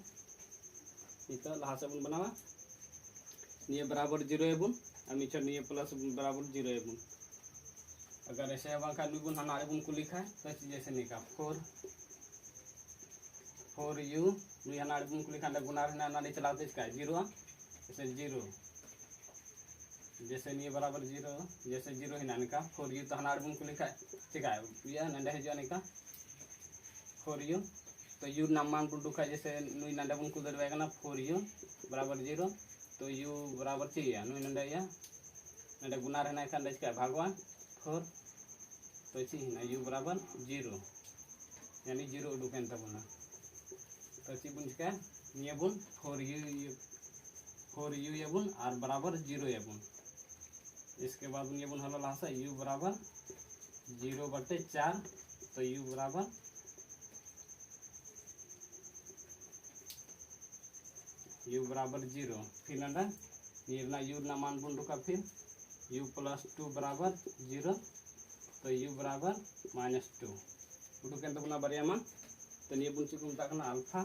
इतना लहा से बन बनावा ये बराबर 0 है बुन और नीचे ये प्लस बराबर 0 है बुन अगर ऐसे का बुन हमारे बुन को लिखा है तो जैसे नहीं का 4u नुई हमारे बुन को लिखा है गुना रहना ना नहीं चलाते इसका 0 जैसे 0 जैसे नहीं बराबर 0 जैसे 0 ही ना का 4u तो हमारे बुन को लिखा है ठीक है यह नंदा है जो नहीं का 4u तो u नामान बुन दुखा जैसे नुई नंदा बुन को दरवाएगा ना 4u बराबर 0 तो u बराबर चाहिए नुई नंदा या नंदा गुना रहना का इसका भगवान 4 तो ची ना u बराबर 0 यानी 0 उडुकन तबना तो ची बुन का ये बुन 4u ये बुन और बराबर 0 ये बुन इसके बाद ये बुन हला लासा u बराबर 0/4 तो u बराबर u बराबर 0 फिर नंदा ये ना u ना मान बुन रुका फिर u प्लस 2 बराबर 0 तो u बराबर -2 उडुकन तबना बरिया मान तो ये बुन ची बुन ताकना अल्फा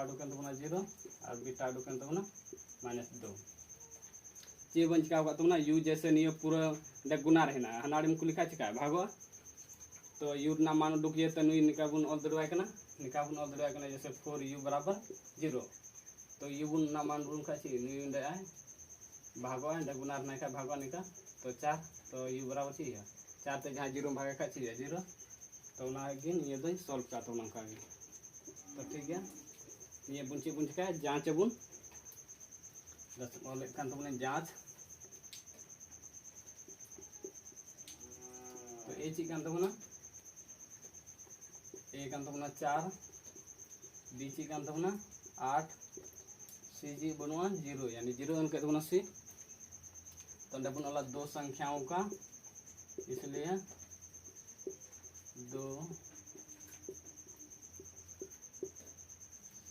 उडुकन तबना 0 और बीटा उडुकन तबना -2 चे बन चिका तबना यू जैसे निये पूरा गुना रहना हनाड़ी में लिखा चिका भागो तो यू ना मान उडुकिए तो नुई निका बुन ऑल दरवाय कना निका बुन ऑल दरवाय कना जैसे 4u बराबर 0 तो यू बुन ना मान उडुन खाची नुई उंडे आय भागो है गुना रहना का भागो निका तो 4 तो यू बराबर ची 4 ते जहां 0 भागे का ची 0 तो ना गिन ये दो सॉल्व का तो नंका गे तो ठीक गया ये बुन चिका जांच बुन दस ऑल कान तो जांच तो ए ची कान तो ए कान तो 4 बी ची कान तो 8 सी जी बनवा 0 यानी 0 उनके तो सी तो अंदर वाला दो संख्याओं का इसलिए 2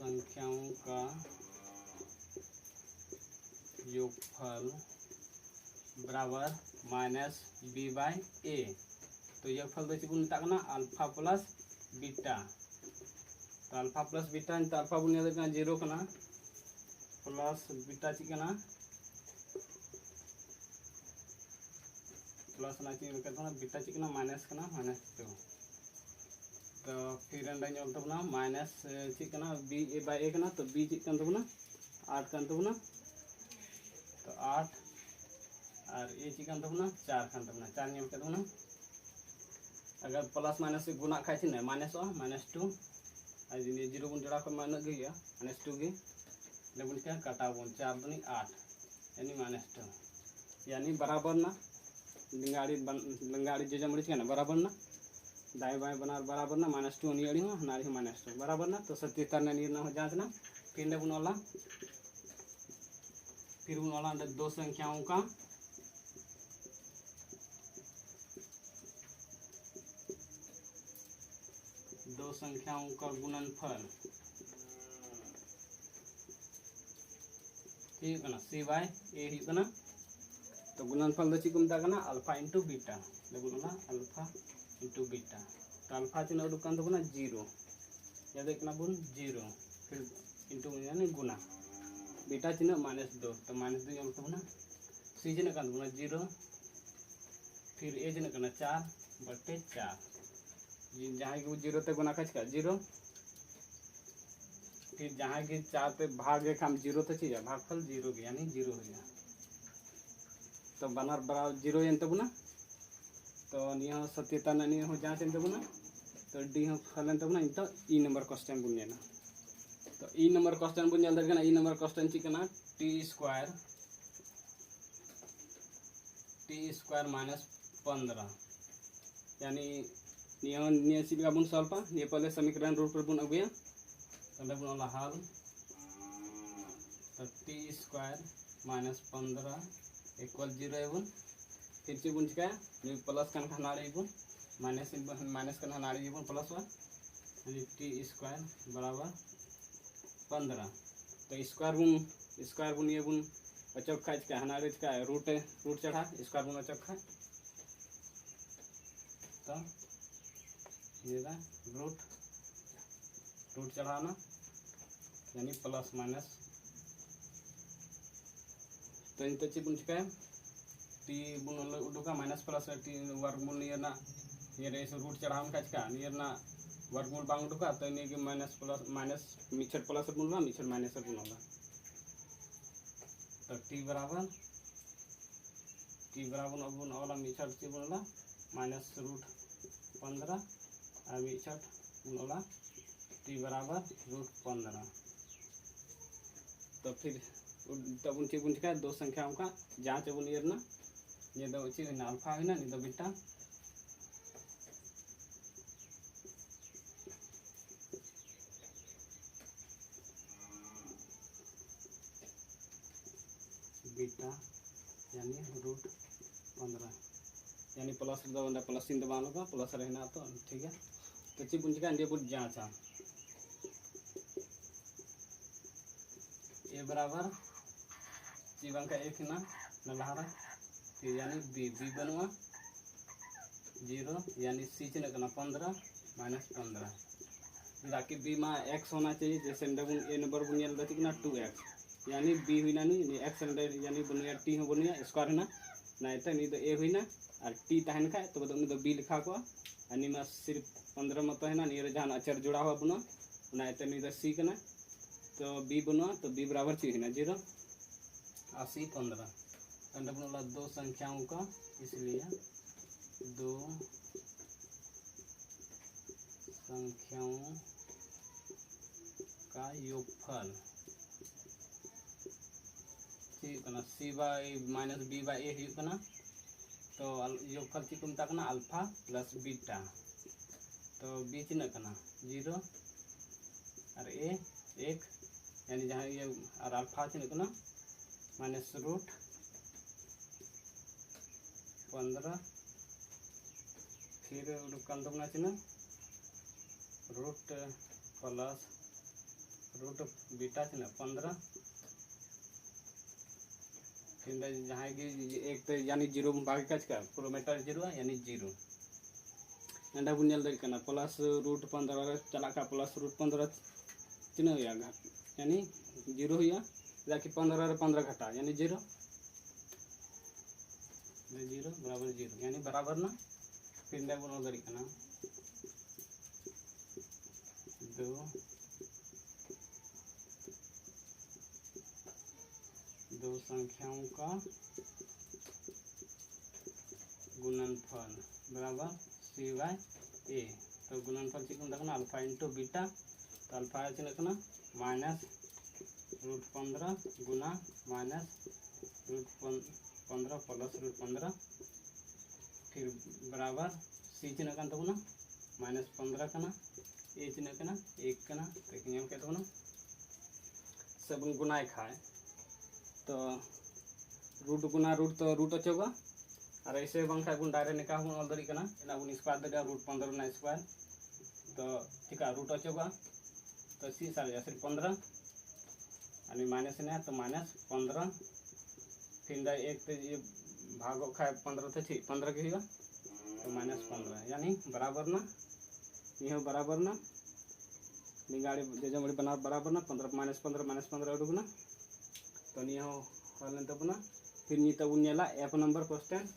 संख्याओं का योगफल बराबर -b/a तो योगफल दो चिबुन ताकना अल्फा प्लस बीटा तो अल्फा प्लस बीटा तो अल्फा बुन याद 0 कना प्लस बीटा चिकना प्लस ना ची बीटा चिकना माइनस कना -2 तो फिर अंडा तबना माइनस चिकना b/a कना तो b चिकन तबना 8 कान तबना तो 8 और a चिकन तबना 4 कान तबना 4 नियम के तबना अगर प्लस माइनस से गुना खाई थी ना -2 और ये 0 बुन जड़ा को माइनस गया -2 गे लेबुन क्या काटा बुन 4 दुनी 8 यानी -2 यानी बराबर ना लंगाड़ी जो जमड़ी ना बराबर ना दाएं बाएं बना बराबर ना -2 नियड़ी हो नारी हो -2 बराबर ना तो 77 ने नीर ना हो जांच ना फिर बुन वाला दो संख्याओं का गुणनफल ठीक है ना c/a तो गुणनफल दो चिको मता कना अल्फा इंटू बीटा लेबुन अल्फा इंटू बीटा तो अल्फा तीन उडुकान तबना 0 याद कना बुन 0 फिर इंटू यानी गुना बीटा चिन्ह -2 तो -2 यम तबना सी जिन कान तबना 0 फिर ए जिन कना 4/4 जहाँ की 0 ते गुना का 0 फिर जहाँ की 4 पे भाग एक हम 0 तो चाहिए भागफल 0 यानी 0 हो गया तो बनार बराबर 0 एन तबना तो निया सत्यता ननी हो जांच एन तबना तो डी हो फलन तबना इन तो ई नंबर क्वेश्चन बुन नेना तो ई नंबर क्वेश्चन बुन जल्दी करना ई नंबर क्वेश्चन ची कना t² -15 यानी निया सी का बुन सॉल्व पा निया पहले समीकरण रूप पर बुन अगुया तो बुन वाला हल तो t² -15 इक्वल 0 है फिर से बुन चिका प्लस कन हनाड़ी बुन माइनस कन हनाड़ी बुन प्लस वा यानी t² बराबर 15 तो स्क्वायर बुन ये बुन अचक खा चिका हनाड़ी चिका रूट चढ़ा स्क्वायर बुन अचक खा तो ये रूट चढ़ाना यानी प्लस माइनस तो इन तची बुन चिका टी बुन उडुका माइनस प्लस टी वर्गमूल नियरना ये रे रूट चढ़ावन का चिका नियरना वर्गमूल बांग उडुका तो इने के माइनस मिछर प्लस बुनला मिछर माइनस बुनला तो टी बराबर बुन वाला मिछर ची बुनला -√15 और मिछर बुन वाला टी बराबर √15 तो फिर तब उन बुन चिका दो संख्याओं का जांच बुन येरना ये दो ची अल्फा है ना नहीं तो बीटा यानी √15 यानी प्लस दो प्लस इन दबा लो प्लस रहना तो ठीक है तो ची बुन चिका ये बुन जांचा ए बराबर ची बंका एक ना नलहारा फिर यानी बी बनवा 0 यानी सी चिन्ह करना 15 -15 ताकि बी में x होना चाहिए जैसे ए नंबर बुन 2x यानी बी हुईना नी एक्स यानी बनुया टी हो बनुया स्क्वायर होना नाइते नी दो ए हुईना और टी तहन खाए तो उनी दो बी लिखा को अनि मा सिर्फ 15 मत है ना नी रे जहां अचर जुड़ा हुआ बनो नाइते नी दो सी कना तो बी बनो तो बी बराबर ची हुईना 0 80 15 तंड बनला दो संख्याओं का इसलिए दो संख्याओं का योगफल सी बाय माइनस बी बाय ए हुई तो योगफल ची को मता अल्फा प्लस बीटा तो बी चिन्ह 0 और ए 1 यानी जहाँ ये और अल्फा चिन्ह माइनस रूट 15 फिर उड़कान चिन्ह रूट प्लस रूट बीटा चिन्ह 15 जहाँ की एक तो यानी 0 भाग का प्रोमीटर 0 यानी 0 एंड बन दाड़ा प्लस रूट 15 चला प्लस रूट 15 चिन्ह हुआ यानी 0 हुआ जाकि 15 रे 15 घटा यानी 0 बराबर 0 यानी बराबर ना फिर बन दाड़ा दो संख्याओं का गुणनफल बराबर सी बाय ए तो गुणनफल चिकन अल्फा इंटू बीटा तो अल्फा चिन्ह माइनस रूट 15 गुना माइनस रूट 15 प्लस रूट 15 फिर बराबर सी चिन्ह माइनस 15 ए चिन्ह 1 तो सब गुनाए खाए तो रूट गुना रूट तो रूट अचोगा और ऐसे बंखा गुण डायरेक्ट निका बन ऑल दड़ी बन स्क्वायर दे रूट 15 ना स्क्वायर तो चिका रूट अचोगा तो सी सारे सिर्फ 15 और माइनस ना तो माइनस 15 फिर एक तो ये भागो खाए 15 तो ठीक 15 के हुआ तो माइनस 15 यानी बराबर ना ये बराबर ना निगाड़ी जो बड़ी बना बराबर ना 15 माइनस 15 उड़ना तो नहीं हल तबना फिर नी तब नेला एफ नंबर क्वेश्चन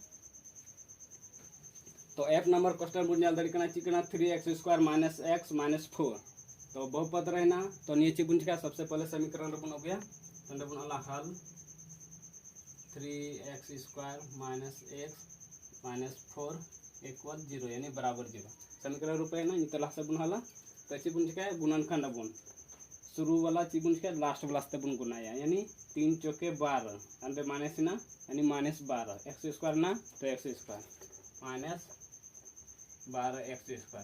तो एफ नंबर क्वेश्चन बुन दाड़ा चिकना 3x² माइनस x माइनस 4 तो बहुपद रहना तो नहीं ची बुन सबसे पहले समीकरण बन अगुया तो बन हल 3x² minus x minus 4 equal 0 यानी बराबर 0 समीकरण रूपे ना नीतला से बुन हला तो ची बुन गुणनखंड बुन शुरू वाला ची बुन लास्ट वाला से बुन गुनाया यानी 3 चौके 12 अंदर माइनस ना यानी माइनस 12 x² ना तो x² माइनस 12 x²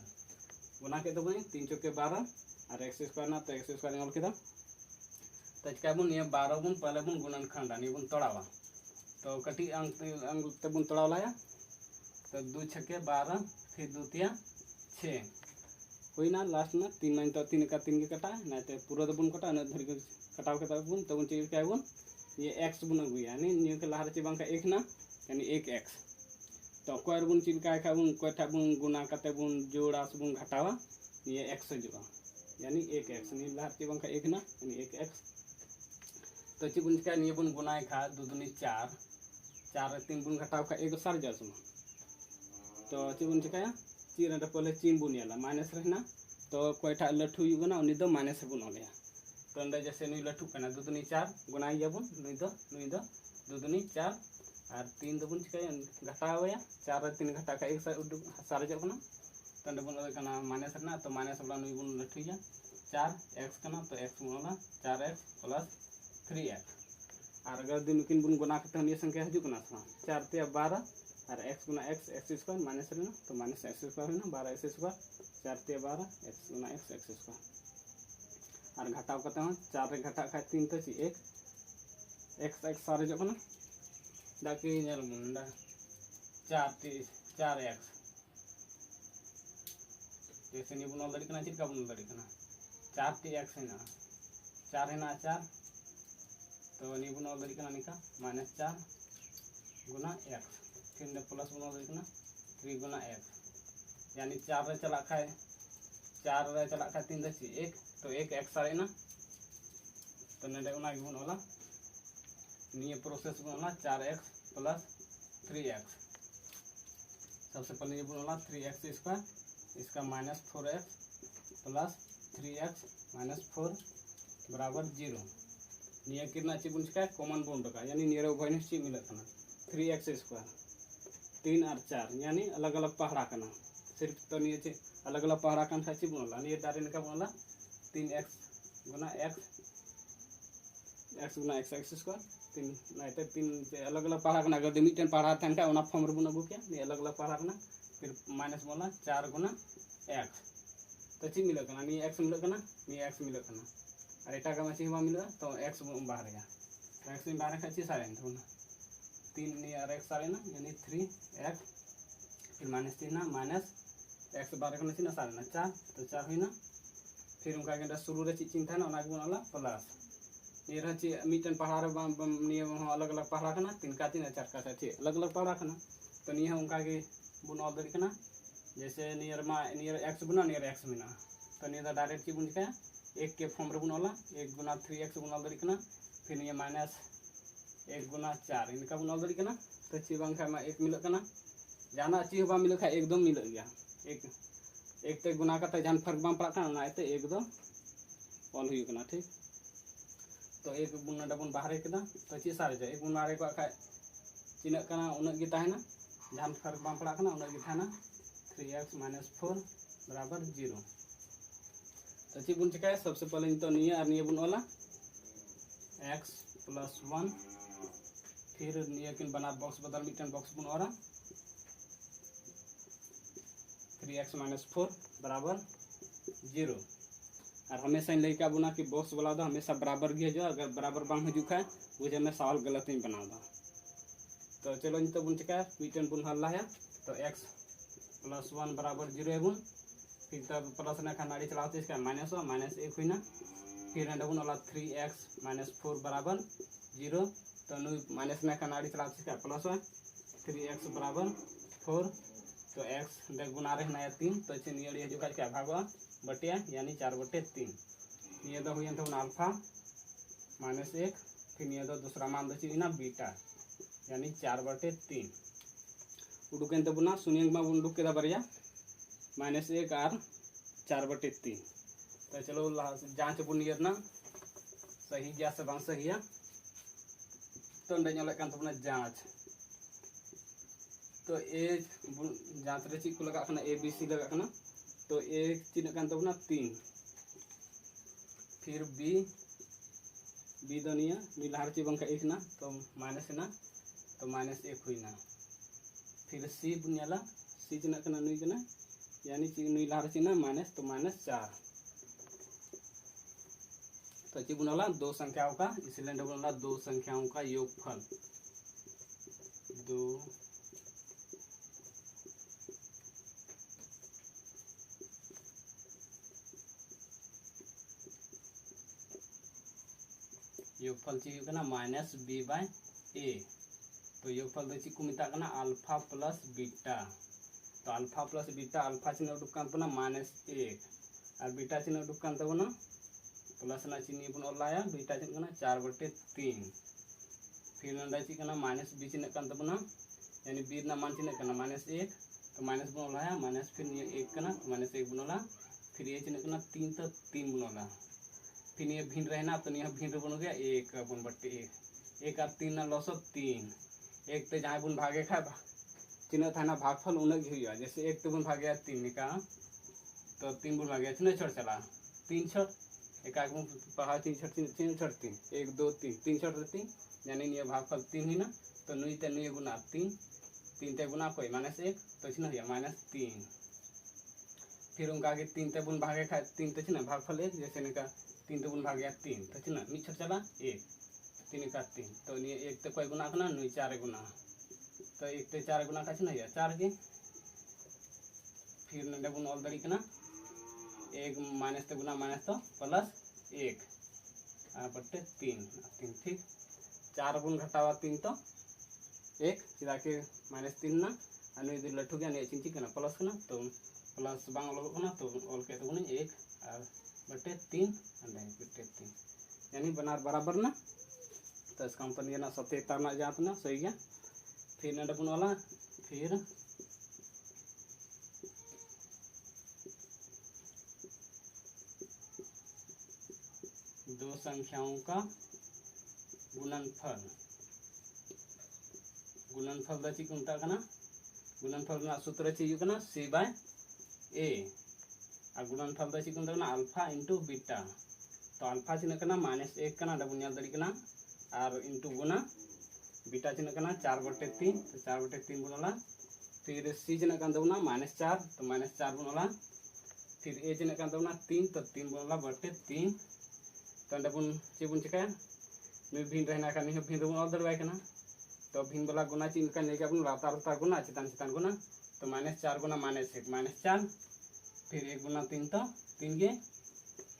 गुना के 3 चौके 12 और x² ना तो x² निकाल के तो चिका बुन ये 12 बुन पहले बुन गुणनखंड यानी बुन तोड़ावा तो कटी अंक ते बुन तोड़ाव लाया तो 2 छक्के 12 फिर 2 तिया 6 हुई ना लास्ट ना 3 9 तो 3 का 3 के कटा ना तो पूरा बुन कटा ना धर के कटाव के बुन तो बुन चिका बुन ये x बुन अगुया यानी नियो के लहर चे बांका 1 ना यानी 1x तो कोयर बुन चिका खा बुन कोठा बुन गुना कते बुन जोड़ा से बुन घटावा ये x जुआ यानी 1x नि लहर चे बांका 1 ना यानी 1x तो ची बुन चिका नि बुन गुनाय खा 2 दूनी 4 4 3 बुन घटाव का 1 सार जासमा तो ची बुन चिका चीन पहले चीन बुन याला माइनस रहना तो कोईटा लठू हुआ उनी दो माइनस बुन ओलेया तो अंदर जैसे नुई लठू कना 2 दूनी 4 गुनाई जाबुन नुई दो 2 दूनी 4 और 3 दो बुन चिका घटावया 4 और 3 घटा का 1 सार जाबना तो अंदर बुन कना माइनस रहना तो माइनस वाला नुई बुन लठूया 4x कना तो x बुन ओला 4x प्लस 3x और अगर दिन किन बुन गुना करते ये संख्या हजु कना 4 ते 12 और x गुना x² माइनस रहना तो माइनस x² है ना 12x² 4 ते 12 x गुना x² और घटाव करते हैं 4 रे घटा खा 3 तो 1 x सारे जो ना दाकी नेल मुंडा 4x जैसे नहीं बुन दाड़ी कना चिका बुन दाड़ी कना 4x है ना 4 है ना 4 तो नहीं बुन दाड़ी कना निका -4 गुना x फिर प्लस बना देना 3 गुना x यानी 4 रे चला खाए 3 दसी 1 तो 1 x सारे ना तो नेडे उना गिबुन होला निये प्रोसेस बोला 4x प्लस 3x। सबसे पहले ये बोला 3x स्क्वायर, इसका minus 4x plus 3x minus 4 बराबर 0। निये कितना ची बुन चुका कॉमन बोन रखा, यानी नियर उभय ची मिले 3x स्क्वायर 3 और 4, यानी अलग अलग पहाड़ा करना सिर्फ तो निये ची अलग अलग पहाड़ा करना ची बोला निये डारे निका बोला 3x गुना x गुना x स्क्वायर 3 नाइते 3 से अलग अलग पहाड़ा करना। अगर मिटन पहाड़ा था का फॉर्म रे अगू के ये अलग अलग पहाड़ा करना, फिर माइनस बोला 4 गुना x तो ची मिले करना नि x मिले करना नि x मिले करना और एटा का ची बा मिले तो x बाहर गया तो x में बाहर ची सारे तो 3 नि और x सारे ना यानी 3x फिर माइनस 3 ना माइनस x बाहर करना ची ना सारे ना 4 तो 4 हुई ना। फिर उनका के शुरू रे ची चिंता ना के बोला प्लस ये रची मिटन पहाड़ निये अलग अलग पहाड़ा करना 3 का 3 4 का 4 अलग अलग पहाड़ा करना तो निये उनका के बुन ऑल दरी करना जैसे नियर मा नियर x बुना नियर x मिना तो नियर डायरेक्ट की बुन का 1 के फॉर्म रे बुन वाला 1 गुना 3x बुन ऑल दरी करना फिर निये माइनस 1 गुना 4 इनका बुन ऑल दरी करना तो ची बांग खा 1 मिले करना जाना ची बा मिले खा एकदम मिले गया एक ते गुना करते जान फर्क बाम पड़ा करना ना ते एक दो ऑल हुई करना ठीक। तो एक बुन डबन बाहर केदा तो ची सारे जाए एक बुन मारे को खा चिना करना उनक गी ताहेना जान फर्क बाम पड़ा करना उनक गी थाना 3x माइनस 4 बराबर 0। तो ची बुन चिका सबसे पहले तो निये और निये बुन वाला x प्लस 1 फिर निये किन बना बॉक्स बदल मिटन बॉक्स बुन और 3x माइनस 4 बराबर 0। और हमेशा इन लड़का बुना कि बॉक्स वाला दो हमेशा बराबर गया जो अगर बराबर बांग हजू खाए मुझे मैं सवाल गलत नहीं बना दा। तो चलो इन तो बुन चिका मिटन बुन हल्ला है तो x प्लस 1 बराबर 0 है बुन फिर तब प्लस ना नाड़ी चलाते इसका माइनस माइनस 1 हुई ना फिर बुन वाला 3x माइनस 4 बराबर 0 तो माइनस ना नाड़ी चलाते इसका प्लस 3x बराबर 4 तो x गुना रहे नया 3 तो नियर जो क्या भागवा बटिया यानी 4/3 ये दो हुई तो अल्फा माइनस 1 फिर ये दो दूसरा मान दो ना बीटा यानी 4/3 उडुकें तो बुना शून्य में उडुक के बरिया माइनस 1 और 4/3। तो चलो जांच बुन ना सही गया से बांग सही है तो बुना जांच तो ए जांच रे चीज को लगा ए बी सी लगा तो ए तीन तबना 3 फिर बी दनिया नी लहर ची बंका 1 ना तो माइनस ना तो माइनस 1 हुई ना फिर सी बुनियाला सी चिना कना नुई कना यानी ची नुई लहर ची ना माइनस तो माइनस 4 तो ची बुनाला 2 संख्याओं का इसलिए बुनाला 2 संख्याओं का योगफल 2 योगफल ची माइनस बी बाय ए तो योगफल दो को मिता अल्फा प्लस बीटा तो अल्फा प्लस बीटा अल्फा चिन्ह उडुकान माइनस 1 और बीटा चिन्ह उडुकान प्लस ना चिन्ह बन ओलाया बीटा चिन्ह 4/3 फिर ना ची माइनस बी चिन्ह यानी बी ना मान चिन्ह माइनस 1 तो माइनस बन ओलाया माइनस फिर 1 माइनस 1 बन ओला फिर ये चिन्ह 3 तो 3 बन ओला फिर ये भिन्न रहना तो यह भिन्न बन गया 1 अपन बट्टे 1 और 3 ना लॉस 3 1 तो जहाँ बुन भागे खा चिन्ह था ना भागफल उनक हुआ जैसे 1 तो बुन भागे 3 का तो 3 बुन भागे चिन्ह छोड़ चला 3 छोड़ एक पहाड़ 3 छोड़ चिन्ह छोड़ 3 1 2 3 3 छोड़ 3 यानी ये भागफल 3 हुई ना तो नुई ते नुई गुना 3 ते गुना कोई माइनस 1 तो चिन्ह हुआ माइनस 3 फिर उनका आगे 3 ते बुन भागे खा 3 तो चिन्ह भागफल 1 जैसे इनका 3 तो बुन भागे 3 तो चिन्ह मी छोड़ चला 1 3 का 3 तो ये 1 तो कोई गुना करना नुई 4 गुना तो 1 तो 4 गुना का चिन्ह हुआ 4 के फिर नंदे बुन ऑल दड़ी करना 1 माइनस तो गुना माइनस तो प्लस 1 बट्टे 3 ठीक 4 गुण घटावा 3 तो 1 चेदा के माइनस 3 ना नुई दो लठू गया नहीं चिंची करना प्लस करना तो प्लस बांग ऑल तो ऑल के तो 1 और बटे 3 बटे 3 यानी बनार बराबर ना तो इसका मतलब ये ना 77 ना जात ना सही गया। फिर नंबर बन वाला फिर दो संख्याओं का गुणनफल गुणनफल दा चीज उनटा कना गुणनफल ना सूत्र चीज कना c बाय a और गुणनफल दा चीज उनटा कना अल्फा इनटू बीटा। तो अल्फा चिन्ह कना -1 कना डबल ᱧᱮᱞ दड़ी कना और इनटू गुना बीटा चिन्ह कना 4/3 तो 4/3 बनला। फिर c चिन्ह कन दबना -4 तो -4 बनला। फिर a चिन्ह कन दबना 3 तो 3 बनला बटे 3। तो डबल चे बन चिका नु भिन रहना का नि भिन बन ऑल दड़वाय कना। तो भिन वाला गुना चिन्ह का लेके अपन लातार लातार गुना चितान चितान गुना तो -4 गुना -1 -4 फिर 1 गुना 3 तो 3 गे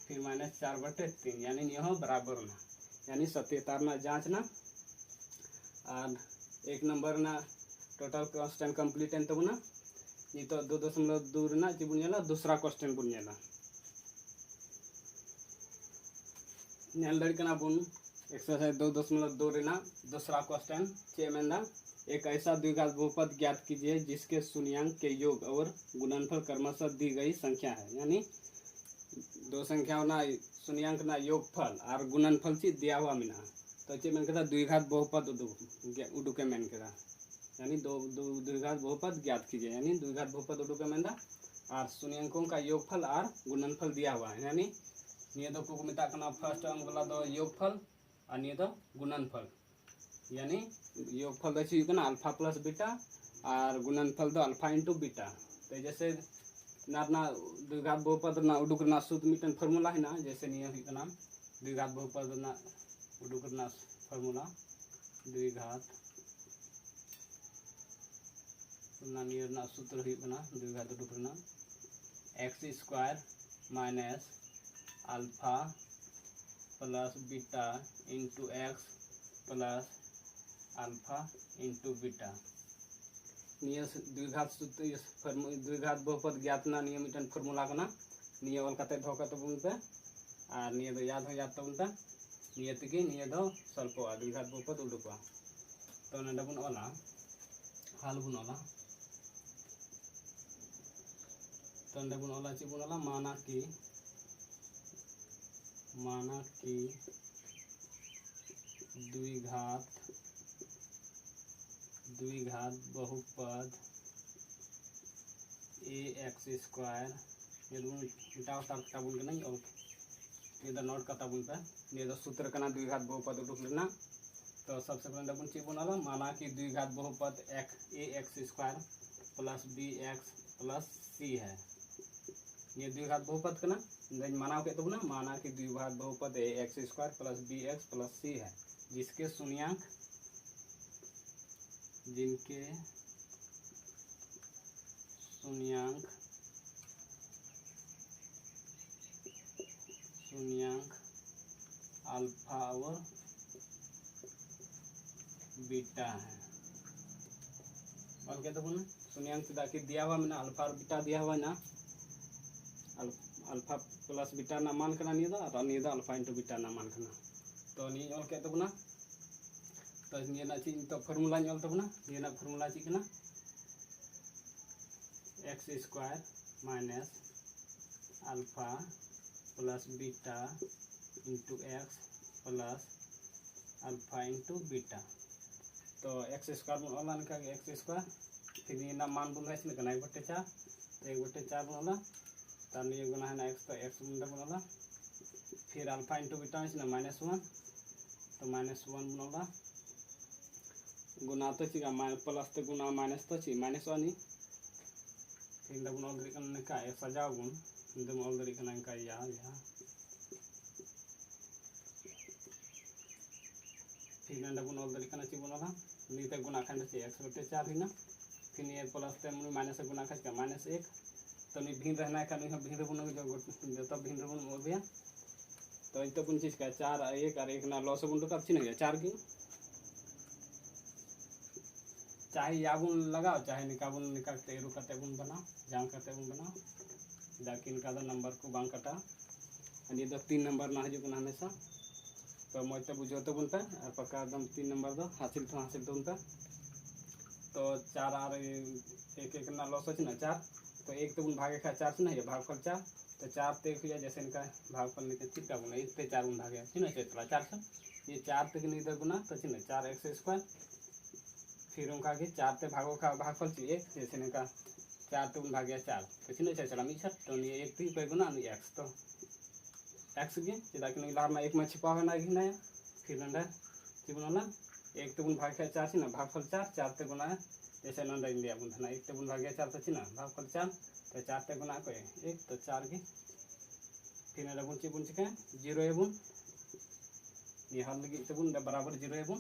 फिर -4/3 यानी यह बराबर ना यानी 77 ना जांच ना और 1 नंबर ना टोटल क्वेश्चन कंप्लीट एन तबना नितो 2.2 ना ची बुन नेला दूसरा क्वेश्चन बुन नेला नेल दड़ी कना बुन एक्सरसाइज 2.2 रेना दूसरा क्वेश्चन चे मेंदा एक ऐसा द्विघात बहुपद ज्ञात कीजिए जिसके शून्यांक के योग और गुणनफल क्रमशः दी गई संख्या है। यानी दो संख्याओं ना शून्यांक ना योगफल और गुणनफल ची दिया हुआ मिना तो चे मेन कदा द्विघात बहुपद उडुके मेन कदा यानी दो द्विघात बहुपद ज्ञात कीजिए। यानी द्विघात बहुपद उडुके मेंदा और शून्यांकों का योगफल और गुणनफल दिया हुआ है। यानी निये दो को मिता कना फर्स्ट अंक वाला दो योगफल और निये दो गुणनफल। यानी योगफल दो ची कना अल्फा प्लस बीटा और गुणनफल दो अल्फा इनटू बीटा। तो जैसे नारना द्विघात बहुपद ना उडुक ना सूत्र मिटन फार्मूला है ना जैसे निये हुई कना द्विघात बहुपद ना उडुक ना फार्मूला द्विघात ना निये ना सूत्र हुई कना द्विघात उडुक ना x² minus alpha plus beta into x plus alpha into beta. निये द्विघात सूत्र द्विघात बहुपद ज्ञात ना निये मिटन फार्मूला कना निये ऑल कते धो कते बुन पे और निये दो याद हो याद तबन पे निये तके निये दो स्वल्प द्विघात बहुपद उडुकवा। तो नंडे बुन ओला हाल बुन ओला तो नंडे बुन ओला ची बुन ओला माना कि द्विघात बहुपद ax² ये मिटाव ताबुन बुन कना और ये द नोट कता बुन पे ये द सूत्र कना द्विघात बहुपद उडुक लेना। तो सबसे पहले बुन ची बुनला माना कि द्विघात बहुपद ax² plus bx plus c है। ये द्विघात बहुपद कना माना के तबना माना कि द्विघात बहुपद ax² plus bx plus c है जिसके शून्यांक अल्फा और बीटा है। और क्या तो शून्यांक कि दिया हुआ मैंने अल्फा और बीटा दिया हुआ ना अल्फा प्लस बीटा ना मान करना नहीं था और नहीं था अल्फा इंटू बीटा ना मान करना। तो नहीं और क्या तो तो ये ना चीज तो फार्मूला नहीं तो ये ना फार्मूला चीज ना x² minus alpha plus beta into x plus alpha into beta. तो x² बनला निका x² फिर ये ना मान बुन है ना 1/4 तो 1/4 बनला तार ये गुना है ना x तो x बनला फिर अल्फा इंटू बीटा है ना -1 तो -1 बनला गुना तो चिका प्लस तो गुना माइनस तो ची -1 ही फिर डबल ऑल दरी कना का सजाव गुण दम ऑल दरी कना का या फिर डबल ऑल दरी कना ची बनला नीते गुना खंड से x/4 ही ना फिर ये प्लस ते माइनस गुना खा का -1 तो नहीं भिन्न रहना का नहीं भिन्न बुन जो तब भिन्न बुन हो गया। तो इत बुन चीज का 4 1 और 1 ना लॉस बुन तो अच्छी नहीं 4 की चाहे या बुन लगाओ चाहे निकाबुन निकाल तेरु कते बुन बनाओ जान कते बुन बनाओ दाकिन का नंबर को बांग कटा ये तो 3 नंबर ना हजू हमेशा। तो मजते बुझो तबन पे और पक्का एकदम 3 नंबर दो हासिल तबन पे। तो 4 और 1 ना लॉस अच्छी ना 4 तो 1 तबन भागे खा 4 से ना ये भागफल 4 तो 4 तक हुआ जैसे इनका भागफल निकल चिपका बुना 1 पे 4 गुण भागे चिन्ह चला 4 से ये 4 तक नहीं दे गुना तो चिन्ह 4x²। फिर उनका के 4 ते भागो का भागफल 1 जैसे इनका 4 तक भागे 4 तो चिन्ह चला मीछा तो ये 1 3 पे गुना x तो x गे चला कि लार में 1 में छिपा होना घिना फिर नंदा चिबना 1 तक भागे 4 चिन्ह भागफल 4 4 ते गुना जैसे नंदा इंडिया बुना 1 तक भागे 4 तो चिन्ह भागफल 4 तो 4 ते गुना को 1 तो 4 गे फिर नंदा बुन चिका 0 एबुन ये हल लगी तबुन बराबर 0 एबुन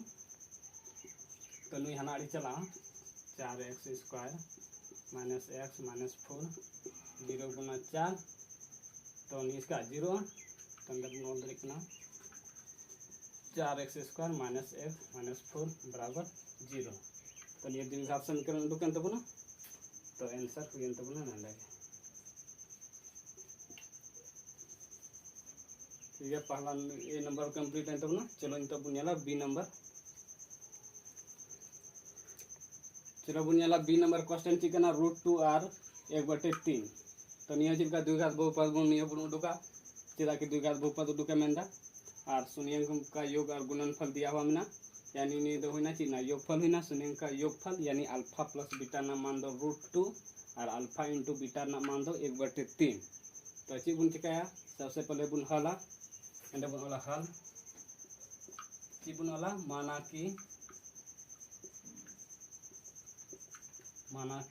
तो नुई हना अड़ी चला 4x² माइनस x माइनस 4 0 गुना 4 तो इसका 0 तो अंदर नोट लिखना 4x² माइनस x माइनस 4 बराबर 0 तो ये द्विघात समीकरण दुकान तबुना तो आंसर हुई तबुना ना ठीक है। पहला ए नंबर कंप्लीट है तबुना चलो इन तब बुनियाला बी नंबर चलो बुनियाला बी नंबर क्वेश्चन चिकना √2r 1/3 तो निया चिका द्विघात बहुपद गुण निया बुन उडुका चेदा कि द्विघात बहुपद उडुका मेंदा और शून्याङ्क का योग और गुणनफल दिया हुआ मिना यानी नहीं दो होना चिना योगफल हुई ना शून्याङ्क का योगफल यानी अल्फा प्लस बीटा ना मान दो √2 और अल्फा इंटू बीटा ना मान दो 1/3 तो ची बुन चिकाया सबसे पहले बुन हला एंड बुन वाला हल ची बुन वाला माना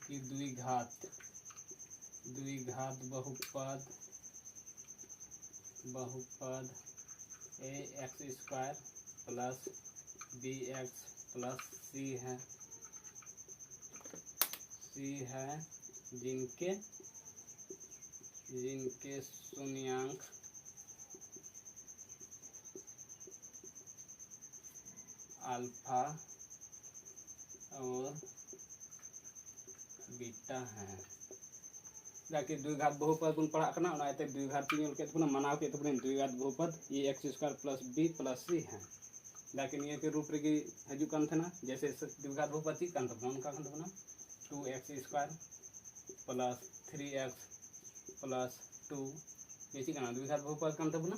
कि द्विघात बहुपद ax² plus bx plus c है जिनके शून्याङ्क अल्फा और बीटा है जाके द्विघात बहुपद बुन पढ़ा करना उनाते द्विघात तीन के तबना मनाव के तबने द्विघात बहुपद ये x² plus b plus c है जाके निये के रूप रे हजू कान थना जैसे द्विघात बहुपद की कान तबना उनका कान तबना 2x² प्लस 3x प्लस 2 ये ची काना द्विघात बहुपद कान तबना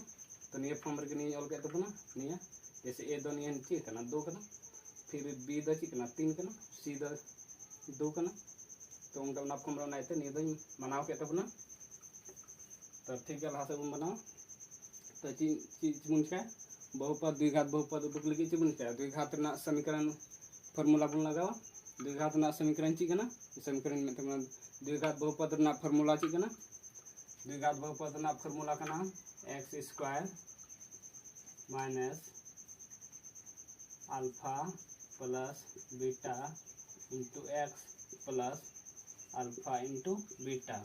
तो निये फॉर्म रे निये ऑल के तबना निये जैसे a दो निये ची काना 2 काना फिर b दो ची काना 3 काना c दो 2 काना तो उनका नाप कम रहना है नहीं तो मनाव के तब ना तो ठीक है लास्ट बन बनाओ तो चीज बुन का बहुपद द्विघात बहुपद उदुक लगी ची बुन का द्विघात ना समीकरण फार्मूला बुन लगाओ द्विघात ना समीकरण ची कना समीकरण में तब द्विघात बहुपद ना फार्मूला ची कना द्विघात बहुपद ना फार्मूला कना x² minus alpha plus beta into x plus alpha into beta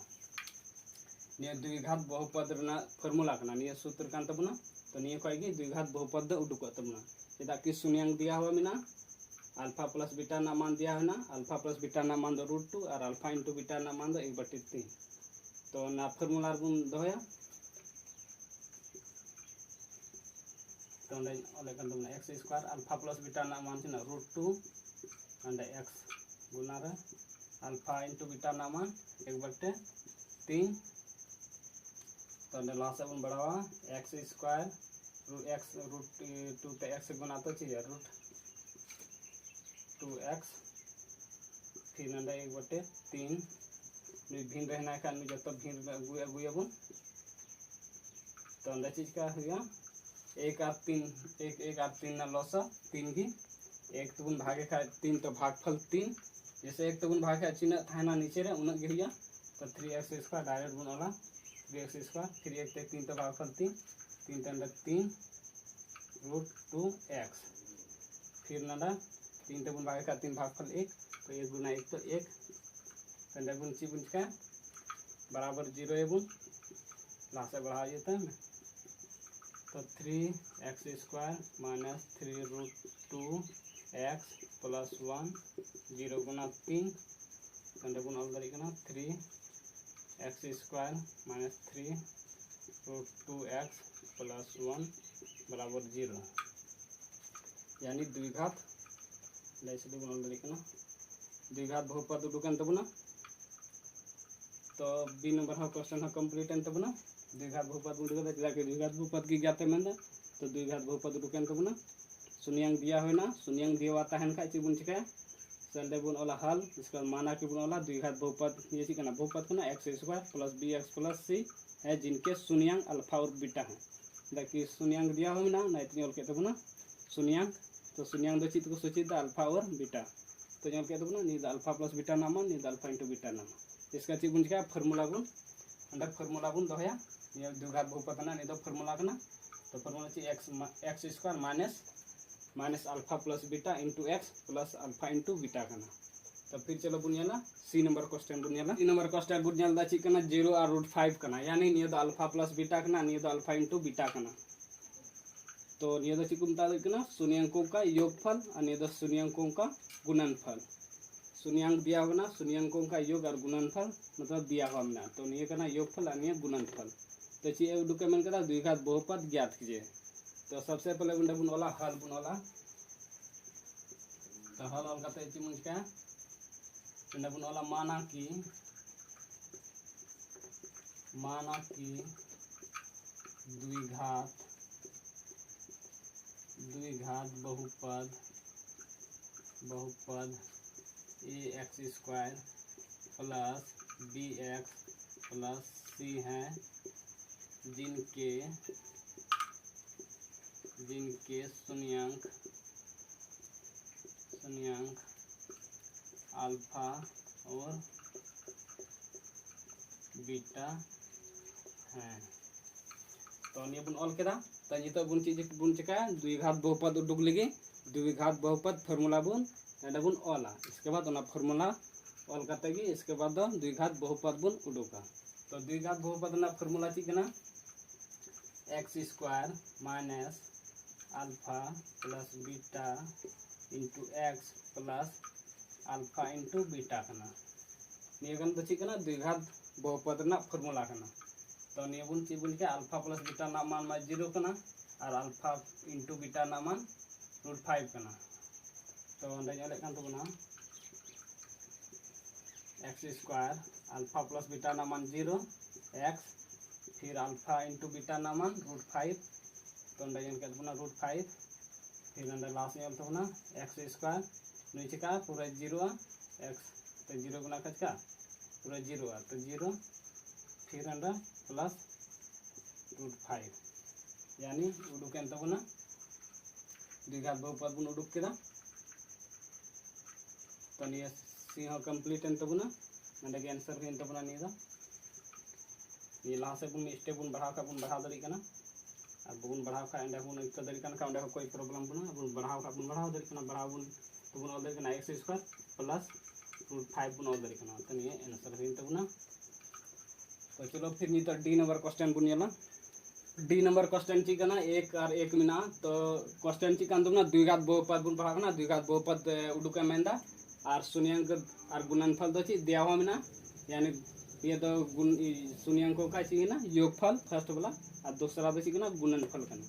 निये द्विघात बहुपद रना फार्मूला कना निये सूत्र कान तबना तो निये कोई गे द्विघात बहुपद द उडुक तबना चेदा कि शून्याङ्क दिया हुआ मिना अल्फा प्लस बीटा ना मान दिया है ना अल्फा प्लस बीटा ना मान दो √2 और अल्फा इंटू बीटा ना मान दो 1/3 तो ना फार्मूला बुन दोया तो अंदर ओले कान तबना x² अल्फा प्लस बीटा ना मान छिना √2 अंदर x गुना रे अल्फा इंटू बीटा ना मान 1/3 तो अंदर लास्ट बन बढ़ावा x² x √2 ते x गुना तो चाहिए √2x फिर अंदर 1/3 भिन्न रहना का जब भिन्न अगुएबन तो अंदर चीज का हुआ 1 और 3 ना लॉस 3 की 1 तो बुन भागे का 3 तो भागफल 3 जैसे 1 तो बुन भागे चिन्ह था ना नीचे रे उन गे हुआ तो 3x² डायरेक्ट बुन वाला 3x² फिर 1 ते 3 तो भागफल 3 3 अंदर 3 √2x फिर नंदा 3 तो बुन भागे का 3 भागफल 1 तो 1 गुना 1 तो 1 अंदर बुन ची बुन का बराबर 0 है बुन लास्ट बढ़ा देता है तो 3x² माइनस 3√2x प्लस 1 0 गुना 3 अंदर बुन ऑल करेगा 3x² माइनस 3√2x प्लस 1 बराबर 0 यानी द्विघात इसलिए बन दाड़ा द्विघात बहुपद उडुकन तबना तो बी नंबर हाँ क्वेश्चन हाँ कंप्लीट तबना द्विघात बहुपद उडुक चला कि द्विघात बहुपद की ज्ञाते में तो द्विघात बहुपद उडुकन तबना शून्यांक दिया होना शून्यांक दिया तहन खा चीज बन चिकाया संडे बुन ओला हल इसका माना कि बुन ओला द्विघात बहुपद ये ची कना बहुपद कना x square plus b x plus c है जिनके शून्यांक अल्फा और बीटा है देखिए शून्यांक दिया हो ना इतनी ओल के तबना शून्यांक तो शून्यांक दो चीज को सूचित अल्फा और बीटा तो यहाँ के तबना नी अल्फा प्लस बीटा नामा नी अल्फा इंटू बीटा नामा इसका चीज बुन चिकाया फार्मूला बुन दोहया ये द्विघात बहुपद ना नी दो फार्मूला कना तो फार्मूला ची x square minus alpha plus beta into x plus alpha into beta करना तो फिर चलो बुनियाला सी नंबर क्वेश्चन बुनियाला सी नंबर क्वेश्चन बुनियाला ची करना 0 और √5 करना यानी नियो दो अल्फा प्लस बीटा करना नियो दो अल्फा इंटू बीटा करना तो नियो दो चिकुम ता करना शून्यांकों का योगफल और नियो दो शून्यांकों का गुणनफल शून्यांक दिया होगा शून्यांकों का योग और गुणनफल मतलब दिया हुआ ना तो नियो करना योगफल और नियो गुणनफल तो ची उडुके मन करा द्विघात बहुपद ज्ञात कीजिए तो सबसे पहले बुन ओला हल बुन ओला तो हल ओल कते ची मुझ का बुन ओला माना कि द्विघात बहुपद a x square plus b x plus c है जिनके शून्यांक अल्फा और बीटा हैं तो ये बुन ऑल केदा तो ये तो बुन चिकाया द्विघात बहुपद उडुक लगे द्विघात बहुपद फार्मूला बुन ऑला इसके बाद फार्मूला ऑल करते इसके बाद द्विघात बहुपद बुन उडुका तो द्विघात बहुपद फार्मूला ची कना x square minus alpha plus beta into x plus alpha into beta करना नियगन तो ची कना द्विघात बहुपद फार्मूला करना तो नियबुन ची बुन के अल्फा प्लस बीटा ना मान 0 करना और अल्फा इंटू बीटा ना मान √5 करना तो अंदर जले कान तो बना x square alpha plus beta ना मान 0 एक्स फिर अल्फा इंटू बीटा ना मान √5 तो अंदर जन के बना √5 फिर अंदर लास्ट में तो बना एक्स स्क्वायर नीचे का पूरा 0 एक्स तो 0 गुना का पूरा 0 तो 0 फिर अंदर प्लस √5 यानी उडुक एंत बना द्विघात बहुपद बुन उडुक केदा तो निया सी हो कंप्लीट एंत बना नंदे के आंसर के एंत बना निया ये लास्ट से बुन स्टेप बुन बढ़ाव दरी कना और बुन बढ़ाव का एंड बुन एक दरी कना का एंड कोई प्रॉब्लम बुन बुन बढ़ाव दरी कना बढ़ाव बुन तो बुन ऑल दरी कना एक्स स्क्वायर प्लस √5 बुन ऑल दरी कना तो निया आंसर के एंत बना तो चलो फिर नी तो डी नंबर क्वेश्चन बुन येला डी नंबर क्वेश्चन ची कना 1 और 1 मिना तो क्वेश्चन ची कान तुमना द्विघात बहुपद बुन पढ़ा कना द्विघात बहुपद उडुका मेंदा और शून्यांक और गुणनफल दो ची दिया हुआ मिना यानी ये तो शून्यांकों का ची ना योगफल फर्स्ट वाला और दूसरा दो ची ना गुणनफल कना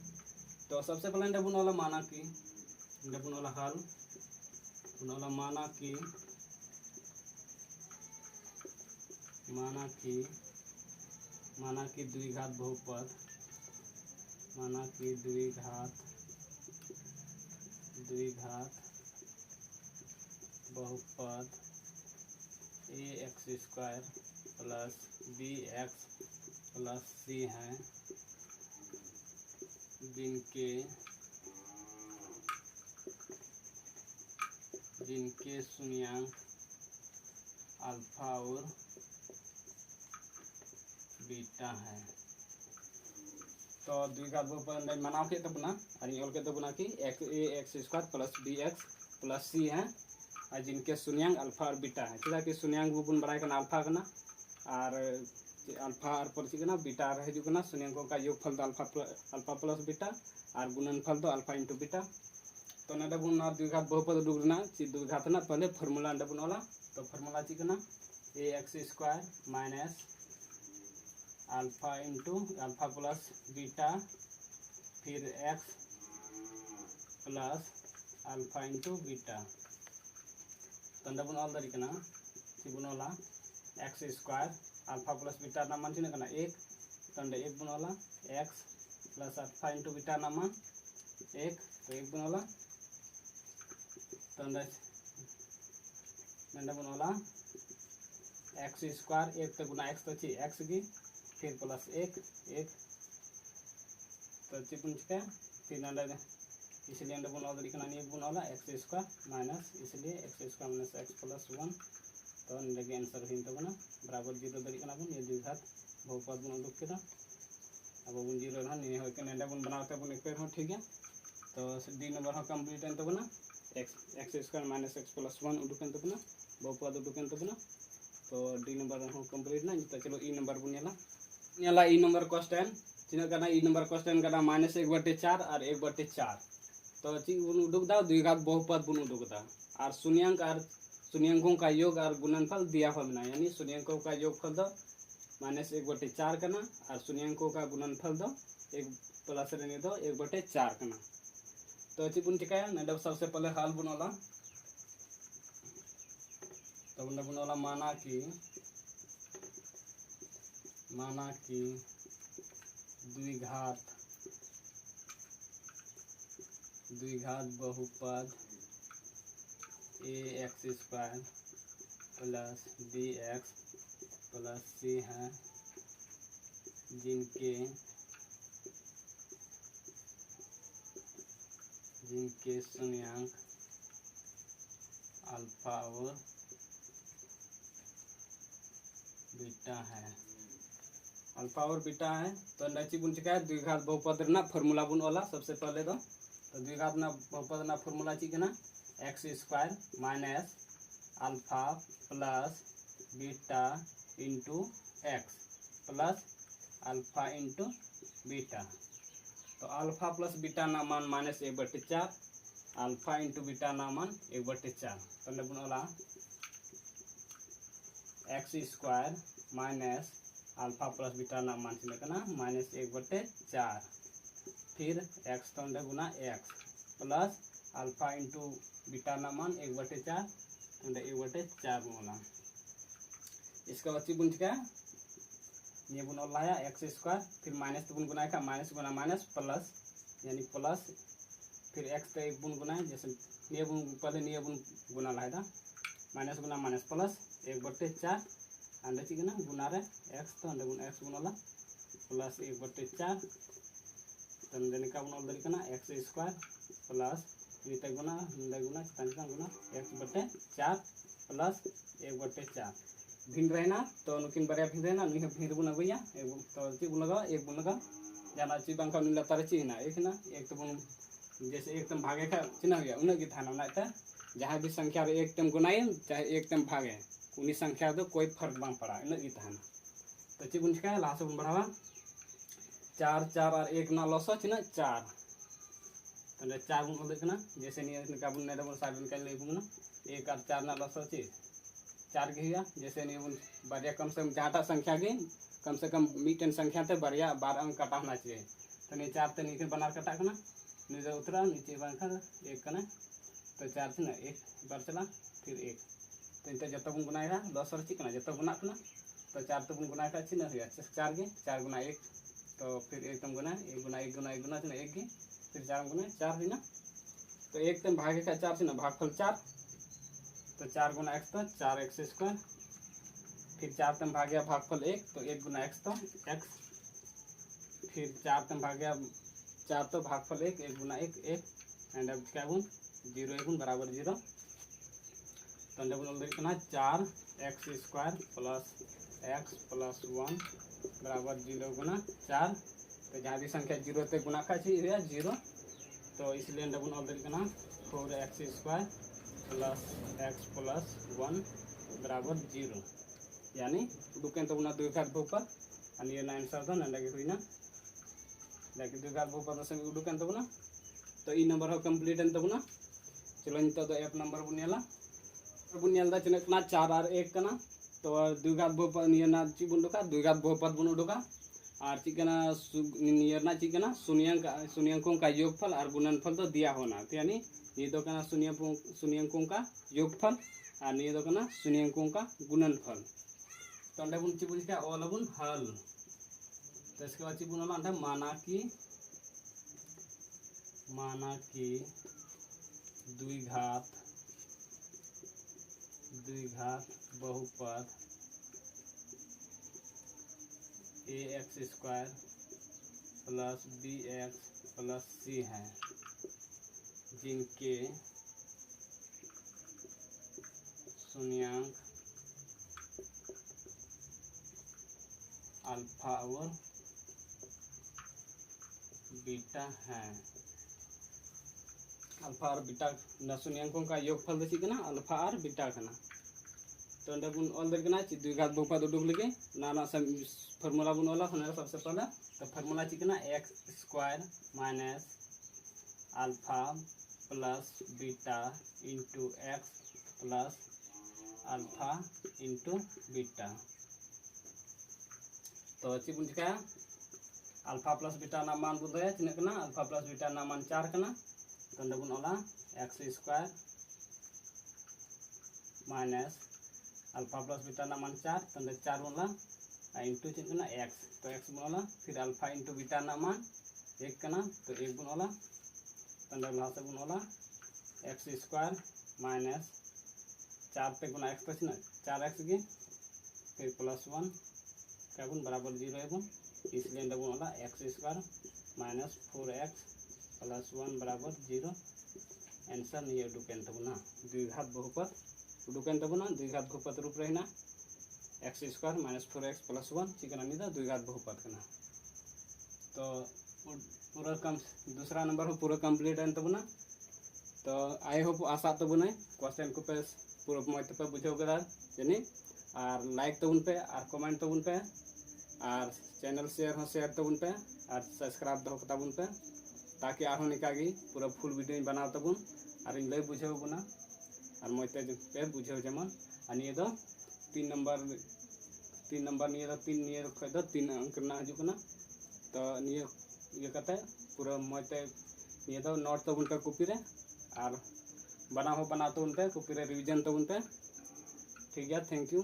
तो सबसे पहले इंडा बुन वाला माना कि इंडा बुन वाला हल बुन वाला माना कि द्विघात बहुपद a x square plus b x plus c है जिनके शून्यांक अल्फा और बीटा है तो द्विघात बहुपद मनाव के तबना और ये के तबना कि x square plus b x plus c है और जिनके शून्यांक अल्फा और बीटा है चला कि शून्यांक बुन बड़ा करना अल्फा करना और अल्फा और पर चिकना बीटा हजना शून्यांकों का योगफल तो अल्फा प्लस बीटा और गुणनफल तो अल्फा इंटू बीटा तो ना बुन द्विघात बहुपद उडुकना द्विघात ना पहले फार्मूला बुन वाला तो फार्मूला चिकना a x square minus alpha into alpha plus beta फिर x plus alpha into beta तो बन ऑल दाड़ी कना बन ऑला x square alpha plus beta मान तीन एक तो एक बन ऑला x plus alpha into beta मान एक तो एक बन ऑला तो बन ऑला एक्स स्क्वायर एक तो गुना एक्स तो ची एक्स की फिर प्लस एक तो ची बन चिका फिर इसलिए बन ऑल दाड़ी बन ऑला एक्स स्क्वायर माइनस इसलिए x square minus x plus 1 तो नंदे आंसर हुई तबना बराबर जीरो दाड़ी बन ये द्विघात बहुपद बन उडुक के अब बन जीरो नहीं होके नंदे बन बनाते बन एक ठीक है तो डी नंबर हाँ कम्प्लीट तबना x square minus x plus 1 उडुकन तबना बहुपद उडुकन तबना तो डी नंबर हाँ कम्प्लीट ना तो चलो ई नंबर बन नेला ई नंबर क्वेश्चन तीना करना ई नंबर क्वेश्चन करना माइनस 1/4 और 1/4 तो ची बन उडुक दा द्विघात बहुपद बन उडुक दा और शून्यांकों का योग और गुणनफल दिया फल ना यानी शून्यांकों का योगफल दो माइनस 1/4 करना और शून्यांकों का गुणनफल दो एक प्लस रहने दो 1/4 करना तो ची बन चिकाया ना सबसे पहले हल बनोला तो बनोला माना कि द्विघात बहुपद a x square plus b x plus c है जिनके शून्यांक अल्फा और बीटा है तो नची बुन चिका द्विघात बहुपद ना फॉर्मूला बुन वाला सबसे पहले तो द्विघात ना बहुपद ना फॉर्मूला ची ना x square minus alpha plus beta into x plus alpha into beta तो अल्फा प्लस बीटा ना मान माइनस 1/4 अल्फा इंटू बीटा ना मान 1/4 तो बोला x square minus alpha plus beta ना मान माइनस 1/4 फिर एक्स तो गुना x plus alpha into beta ना मान 1/4 1/4 बोला इसका बच्ची बुन चिका ये बुन लाया एक्स स्क्वायर फिर माइनस तो बुन गुना का माइनस गुना माइनस प्लस यानी प्लस फिर एक्स तो एक बुन गुना जैसे ये बुन पहले ये बुन गुना लाया था माइनस गुना माइनस प्लस 1/4 अंडे चिकन गुना रे एक्स तो अंडे गुना एक्स बुन प्लस 1/4 तो अंडे का बुन दरी कना एक्स स्क्वायर प्लस नीचे गुना चितान गुना x/4 प्लस 1/4 भिन्न रहना तो नुकिन बारे भिन्न रहना नुह भिन्न बुन अगुया तो ची बुन लगा एक बुन लगा जाना ची बांका नुला तारे ची ना एक तो बुन जैसे एक तम भागे का चिन्ह हुआ उन्हें की थाना ना था जहाँ भी संख्या रे एक तम गुनाए चाहे एक तम भागे उन्हीं संख्या दो कोई फर्क बांग पड़ा उन्हें की थाना तो ची बुन चिका लास्ट बुन बढ़ावा 4 और 1 ना लॉसो चिन्ह 4 तो 4 बुन करना जैसे नहीं का बुन ने डबल साइड बुन का ले बुन 1 और 4 ना लॉसो ची 4 के हुआ जैसे नहीं बुन बारिया कम से कम जहाँ संख्या के कम से कम मीटन संख्या ते बारिया 12 अंक कटा होना चाहिए तो नहीं 4 ते नीचे बनार कटा करना नीचे उतरा नीचे बांखा 1 करना तो 4 से ना 1 बार चला फिर 1 तो इनते जब बुन गुनाया 10 और चिकना जब गुना करना तो 4 तो बुन गुना का चिन्ह हुआ 4 के 4 गुना 1 तो फिर 1 तम गुना 1 गुना 1 गुना 1 गुना 1 के फिर 4 गुना 4 हुई ना तो 1 तम भागे का 4 से ना भागफल 4 तो 4 गुना x तो 4x स्क्वायर फिर 4 तम भाग गया भागफल 1 तो 1 गुना x तो x फिर 4 तम भाग गया 4 तो भागफल 1 1 गुना 1 1 एंड अब क्या गुण 0 1 गुण बराबर 0 तो अंडे बुन देखना 4x square plus x plus 1 बराबर 0 गुना 4 तो जहाँ भी संख्या 0 तक गुना का चाहिए 0 तो इसलिए अंडे बुन देखना 4x square plus x plus 1 बराबर 0 यानी दुकें तो द्विघात बहुपद और ये आंसर दो ना हुई ना लेकिन द्विघात बहुपद से दुकें तो ई नंबर हो कंप्लीट तबना चलो नितो तो एफ नंबर बुनियाला बुनियाल चिन्ह 4 और 1 करना तो द्विघात बहुपद निये ना ची बुन उडुका द्विघात बहुपद बुन उडुका और चिकना नियरना चिकना शून्यंकों का योगफल और गुणनफल तो दिया होना, तो यानी ये दो कना शून्यंकों का योगफल और ये दो कना शून्यंकों का गुणनफल। तो अंडे बुन चिबुन क्या ओला बुन हल। तो इसके बाद चिबुन ओला अंडे माना कि द्विघात बहुपद ax² plus bx plus c है, जिनके शून्यांक अल्फा और बीटा हैं। अल्फा और बीटा शून्यांकों का योगफल दो चिकना अल्फा और बीटा कना। तो अंडे बुन ऑल देना द्विघात बहुपद उडुक लगे ना फॉर्मूला बुन ओला सबसे पहले। तो फॉर्मूला चिकना x² minus alpha plus beta into x plus alpha into beta. तो ची बुन चिका अल्फा प्लस बीटा ना मान बुन दया चिना कना अल्फा प्लस बीटा ना मान 4 कना। तो अंडे बुन ओला x² minus alpha plus beta ना मान 4, तो अंडे 4 बोला इंटू चिकना x। तो x बोला फिर अल्फा इंटू बीटा ना मान 1 कना, तो 1 बोला तो अंडे लास्ट बोला x² माइनस 4 पे गुना x तो 4x की फिर प्लस 1 क्या गुण बराबर 0 है गुण, इसलिए अंडे बोला x² माइनस 4x प्लस 1 बराबर 0। आंसर नहीं उडुकेन तबना द्विघात बहुपद उडुकेन तबना द्विघात बहुपद रूप रहना x² माइनस 4x प्लस 1 चिकना नहीं था द्विघात बहुपद करना। तो पूरा कम दूसरा नंबर हो पूरा कंप्लीट है तबना। तो आई होप आशा तबना क्वेश्चन को पे पूरा मत पे बुझाव करा जानी और लाइक तबन पे और कमेंट तबन पे और चैनल शेयर तबन पे और सब्सक्राइब दो तबन पे, ताकि आरो निकागी पूरा फुल वीडियो बनाव तबन और इन लय बुझाव बना और मत पे बुझाव जमन। और ये दो 3 नंबर निये दो 3 अंक ना हजूकना। तो ये कते पूरा मत ये दो नोट तबन पे कॉपी रे और बना तबन पे कॉपी रे रिवीजन तबन पे। ठीक है, थैंक यू।